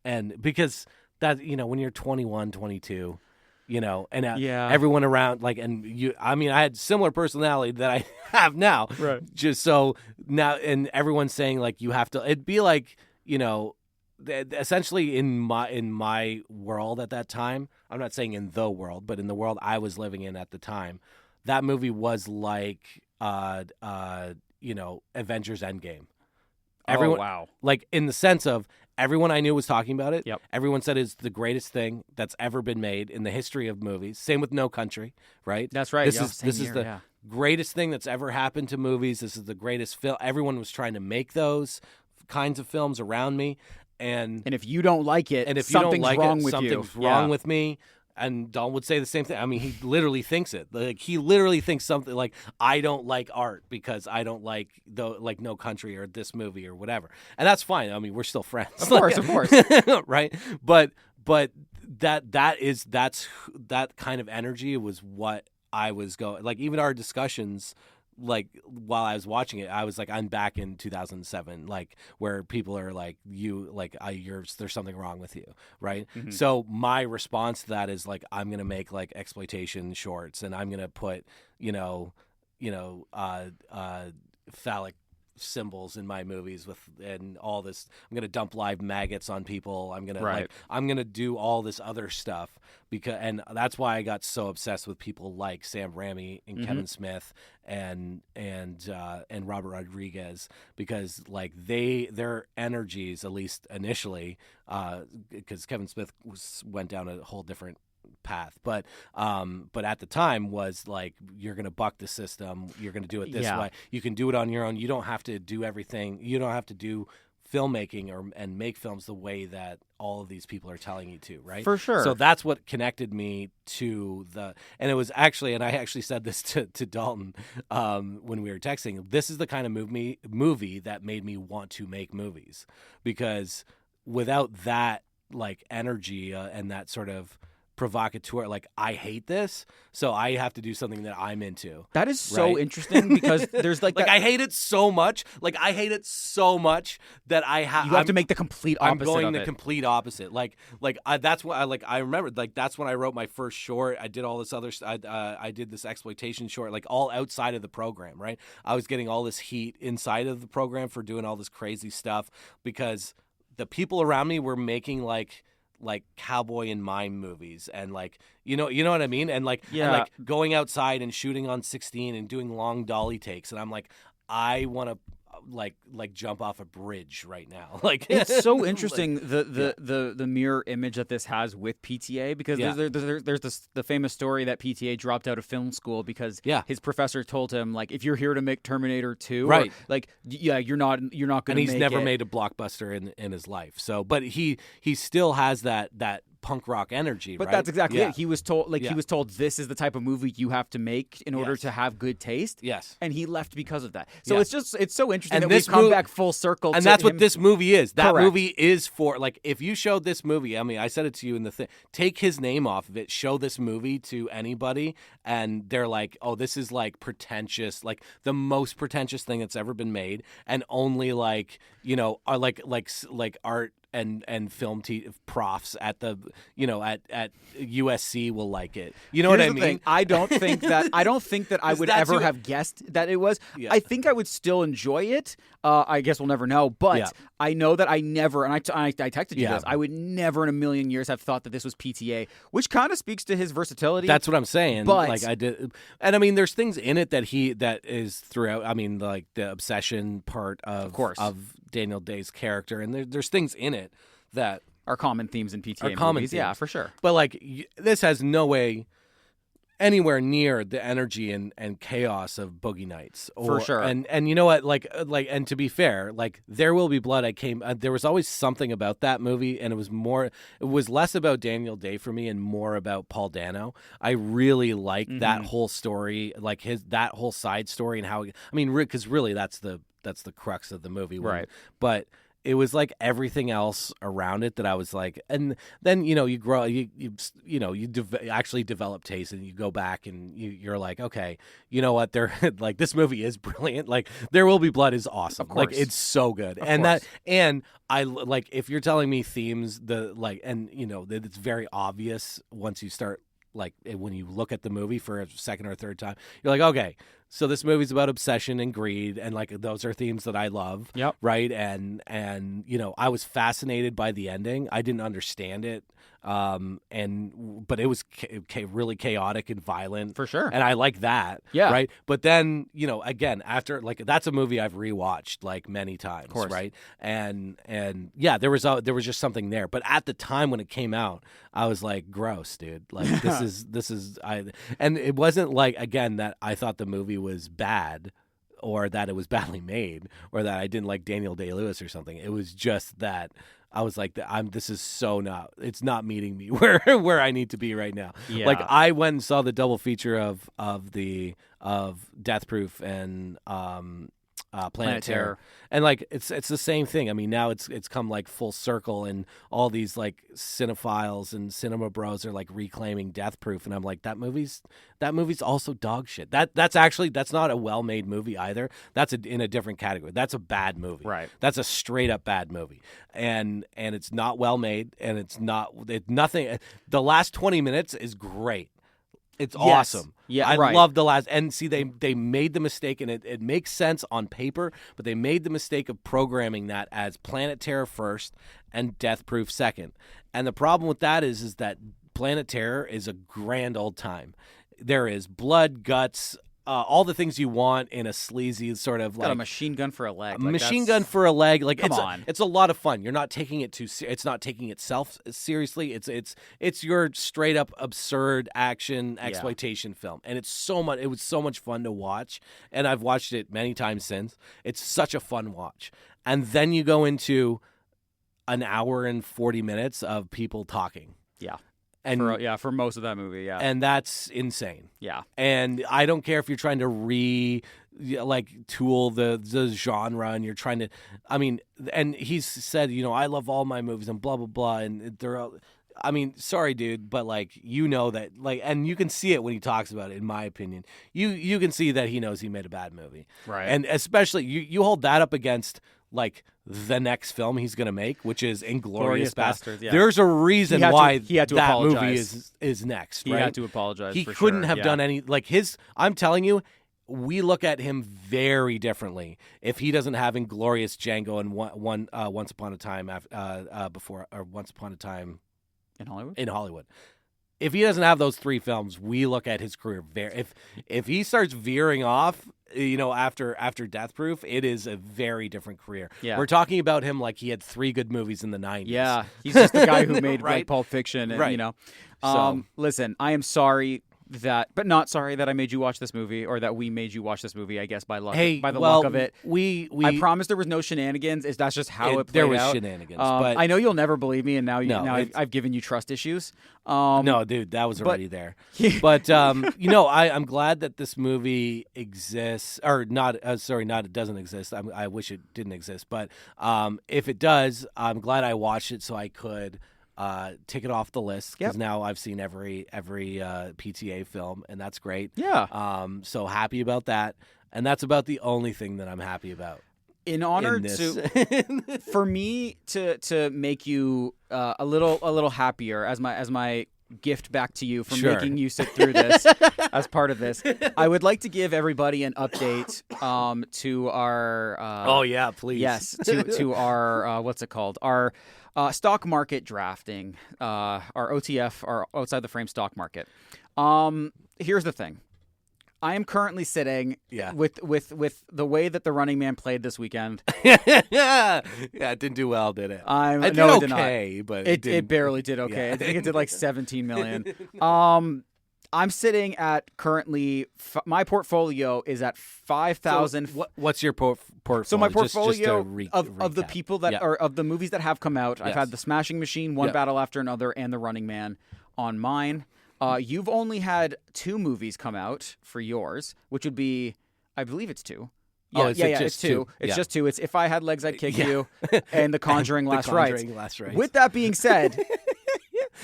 And because that, you know, when you're 21, 22, you know, and Yeah. everyone around, like, and you, I mean, I had similar personality that I have now. Right. Just so now, and everyone's saying, like, you have to, it'd be like, you know, essentially in my world at that time, I'm not saying in the world, but in the world I was living in at the time, that movie was like, you know, Avengers Endgame. Everyone, wow. like in the sense of everyone I knew was talking about it. Yep. Everyone said it's the greatest thing that's ever been made in the history of movies. Same with No Country, right? That's right. This Yeah, is same this year, is the yeah. greatest thing that's ever happened to movies. This is the greatest film. Everyone was trying to make those kinds of films around me, and And if you don't like it, if you don't something's like wrong it, with something's you. wrong Yeah. with me. And Don would say the same thing. I mean, he literally thinks it. Like he literally thinks something like, I don't like art because I don't like No Country or this movie or whatever. And that's fine. I mean, we're still friends. Of course, of course. Right? But that's that kind of energy was what I was going, like even our discussions, like while I was watching it, I was like, I'm back in 2007, like where people are like, there's something wrong with you, right? Mm-hmm. So my response to that is like, I'm gonna make like exploitation shorts, and I'm gonna put, phallic symbols in my movies and all this. I'm gonna dump live maggots on people. I'm gonna I'm gonna do all this other stuff and that's why I got so obsessed with people like Sam Raimi and Kevin Smith and Robert Rodriguez, because like their energies, at least initially, because Kevin Smith went down a whole different path. But at the time was like, you're going to buck the system. You're going to do it this way. You can do it on your own. You don't have to do everything. You don't have to do filmmaking and make films the way that all of these people are telling you to, right? For sure. So that's what connected me to and it was actually, and I actually said this to Dalton when we were texting, this is the kind of movie that made me want to make movies, because without that like energy and that sort of provocateur, like, I hate this, so I have to do something that I'm into. That is so interesting, because there's like I hate it so much. Like, I hate it so much that you have to make the complete opposite. I'm going of the it. complete opposite. That's what I remember. Like, that's when I wrote my first short. I did all this other. I did this exploitation short, like all outside of the program. Right. I was getting all this heat inside of the program for doing all this crazy stuff, because the people around me were making like cowboy and mime movies, and like you know what I mean, and like going outside and shooting on 16 and doing long dolly takes, and I'm like, I want to like jump off a bridge right now. Like, it's so interesting the mirror image that this has with PTA, because there's the famous story that PTA dropped out of film school because his professor told him, like, if you're here to make Terminator 2, right, you're not going to make it. And he's never made a blockbuster in his life. So, but he still has that punk rock energy, but right? That's exactly it. He was told he was told, this is the type of movie you have to make in order to have good taste. Yes. And he left because of that. So it's so interesting that we've come back full circle. And that's what this movie is. That Correct. movie is for, like, if you showed this movie, I mean, I said it to you in the thing, take his name off of it, show this movie to anybody, and they're like, oh, this is like pretentious, like the most pretentious thing that's ever been made, and only like, are like art and film profs at the at USC will like it. You know Here's what I the mean? Thing. I don't think that I would ever have guessed that it was. Yeah. I think I would still enjoy it. I guess we'll never know, but I know that I never, and I texted you this, I would never in a million years have thought that this was PTA, which kind of speaks to his versatility. That's what I'm saying. But like, I did, and I mean, there's things in it that is throughout. I mean, like the obsession part of Daniel Day's character, and there's things in it that are common themes in PTA movies. Yeah, for sure. But like, this has no way anywhere near the energy and chaos of Boogie Nights. For sure. And you know what? Like, and to be fair, like, There Will Be Blood, there was always something about that movie, and it was less about Daniel Day for me and more about Paul Dano. I really liked that whole story, like that whole side story, and how, I mean, because really that's the crux of the movie. Right. But it was like everything else around it that I was like, and then you grow, actually develop taste, and you go back and you're like, okay, you know what? They're like, this movie is brilliant. Like, There Will Be Blood is awesome. Of course. Like, it's so good, and I like, if you're telling me themes, it's very obvious once you start, like, when you look at the movie for a second or third time, you're like, okay, so this movie's about obsession and greed, and like, those are themes that I love. Yep. Right. And I was fascinated by the ending. I didn't understand it. But it was really chaotic and violent, for sure. And I like that. Yeah. Right. But then, again, after, like, that's a movie I've rewatched like many times. Of course. Right. And yeah, there was just something there. But at the time when it came out, I was like, gross, dude. Like, and it wasn't like, again, that I thought the movie was bad, or that it was badly made, or that I didn't like Daniel Day-Lewis or something. It was just that I was like, this is it's not meeting me where I need to be right now. Yeah. Like, I went and saw the double feature of Death Proof and Planet Terror, and like, it's the same thing. I mean, now it's come like full circle, and all these like cinephiles and cinema bros are like reclaiming Death Proof, and I'm like, that movie's also dog shit. That's not a well-made movie either. That's in a different category. That's a bad movie. Right. That's a straight up bad movie, and it's not well made, and nothing. The last 20 minutes is great. It's awesome. Yeah, I right. love the last. And see, they made the mistake, and it makes sense on paper, but they made the mistake of programming that as Planet Terror first and Death Proof second. And the problem with that is that Planet Terror is a grand old time. There is blood, guts, all the things you want in a sleazy sort of Got a like machine gun for a leg. machine gun for a leg. Like Come on. it's a lot of fun. You're not taking it it's not taking itself seriously. It's your straight up absurd action exploitation film, and it was so much fun to watch. And I've watched it many times since. It's such a fun watch. And then you go into an hour and 40 minutes of people talking. Yeah. And for most of that movie, yeah. And that's insane. Yeah. And I don't care if you're trying to tool the genre, and you're trying to, I mean, and he's said, I love all my movies and blah, blah, blah. And they're all, I mean, sorry, dude, but that, and you can see it when he talks about it, in my opinion. You can see that he knows he made a bad movie. Right. And especially, you hold that up against, the next film he's going to make, which is Inglourious Basterds. Yeah. There's a reason why he had to that apologize. movie is next, He right? had to apologize. He for couldn't sure. have Yeah. done any I'm telling you, we look at him very differently if he doesn't have Inglorious Django and Once Upon a Time before, or Once Upon a Time in Hollywood. If he doesn't have those three films, we look at his career if he starts veering off, after Death Proof, it is a very different career. Yeah. We're talking about him like he had 3 good movies in the 90s. Yeah, he's just the guy who made Right? Pulp Fiction, and Right. Listen, I am sorry but not sorry that I made you watch this movie, or that we made you watch this movie. I guess by luck, by the luck of it. I promise there was no shenanigans. That's just how it played there was out. shenanigans, but I know you'll never believe me, and now I've given you trust issues. No, dude, that was already there. But I'm glad that this movie exists, or not. It doesn't exist. I wish it didn't exist, but if it does, I'm glad I watched it so I could take it off the list, because now I've seen every PTA film, and that's great. Yeah. So happy about that, and that's about the only thing that I'm happy about. In honor to for me to make you a little happier as my gift back to you for making you sit through this as part of this, I would like to give everybody an update to our oh yeah, please. Yes, to our what's it called? Our stock market drafting, our OTF, our outside the frame stock market. Here's the thing. I am currently sitting with the way that the Running Man played this weekend. yeah, it didn't do well, did it? It did okay, but it barely did okay. Yeah. I think it did like 17 million. I'm sitting at currently my portfolio is at 5,000. So what's your portfolio? So my portfolio just of the people that are of the movies that have come out. I've had The Smashing Machine, One Battle After Another, and The Running Man on mine. You've only had 2 movies come out for yours, which would be, I believe it's 2. Yeah, it's 2. It's just 2. It's If I Had Legs, I'd Kick You, and The Conjuring Last Rites. With that being said,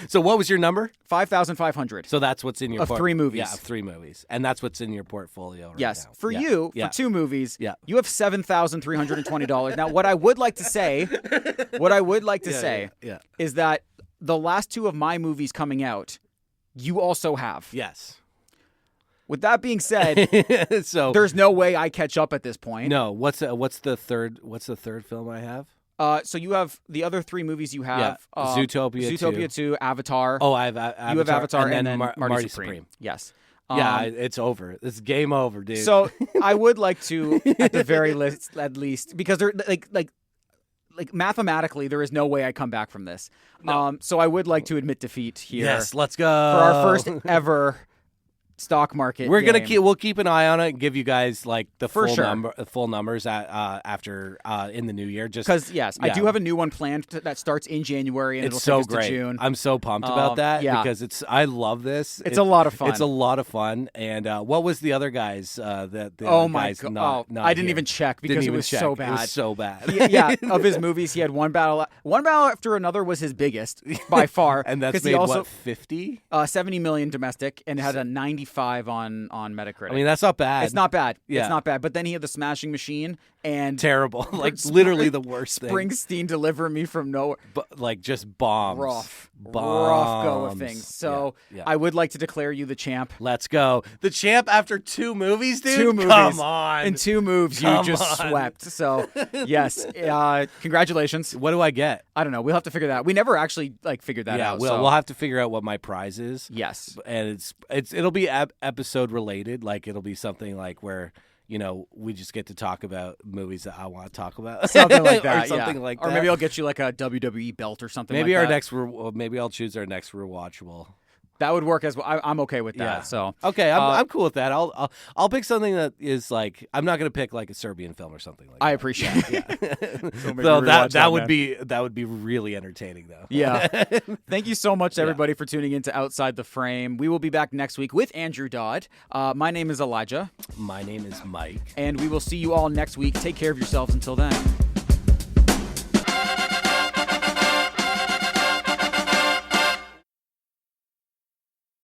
so what was your number? 5,500. So that's what's in your of 3 movies. Yeah, of 3 movies, and that's what's in your portfolio. Right yes, now. For you, for 2 movies, you have $7,320. Now, what I would like to say, is that the last 2 of my movies coming out, you also have. Yes. With that being said, so there's no way I catch up at this point. No. What's the third film I have? So you have the other 3 movies you have. Zootopia 2, Avatar. Oh, I have Avatar. You have Avatar, and then Marty Supreme. Yes. It's over. It's game over, dude. So I would like to, at the very least, because they're like mathematically, there is no way I come back from this. No. So I would like to admit defeat here. Yes, let's go for our first ever stock market. We'll keep an eye on it and give you guys like the full numbers after in the new year. Just because I do have a new one planned that starts in January and it's it'll so take us great. to June. I'm so pumped about that because I love this. It's a lot of fun. It's a lot of fun. And what was the other guys? I didn't even check because it was so bad. It was so bad. Of his movies, he had One Battle After Another was his biggest by far, and that's made also, 50, 70 million domestic, and it had a 95 on Metacritic. I mean, that's not bad. It's not bad. Yeah. It's not bad. But then he had The Smashing Machine and terrible, like literally the worst thing. Springsteen Deliver Me From Nowhere, but like just bombs. Rough go of things. So I would like to declare you the champ. Let's go, the champ after 2 movies, dude. 2 movies. Come on, in 2 moves you just swept. So yes, congratulations. What do I get? I don't know. We'll have to figure that out. We never actually figured that Yeah, out. we'll have to figure out what my prize is. Yes. And it'll be episode related. Like it'll be something like where we just get to talk about movies that I want to talk about. Something like that. or something like that. Or maybe I'll get you like a WWE belt or something. Maybe like that. maybe I'll choose our next rewatchable. That would work as well. I'm okay with that. Yeah. So okay, I'm cool with that. I'll pick something that is like I'm not going to pick like a Serbian film or something like that. I appreciate it. Yeah. So maybe so rewatch that would man. that would be really entertaining though. Yeah. Thank you so much, everybody, for tuning in to Outside the Frame. We will be back next week with Andrew Dodd. My name is Elijah. My name is Mike. And we will see you all next week. Take care of yourselves until then.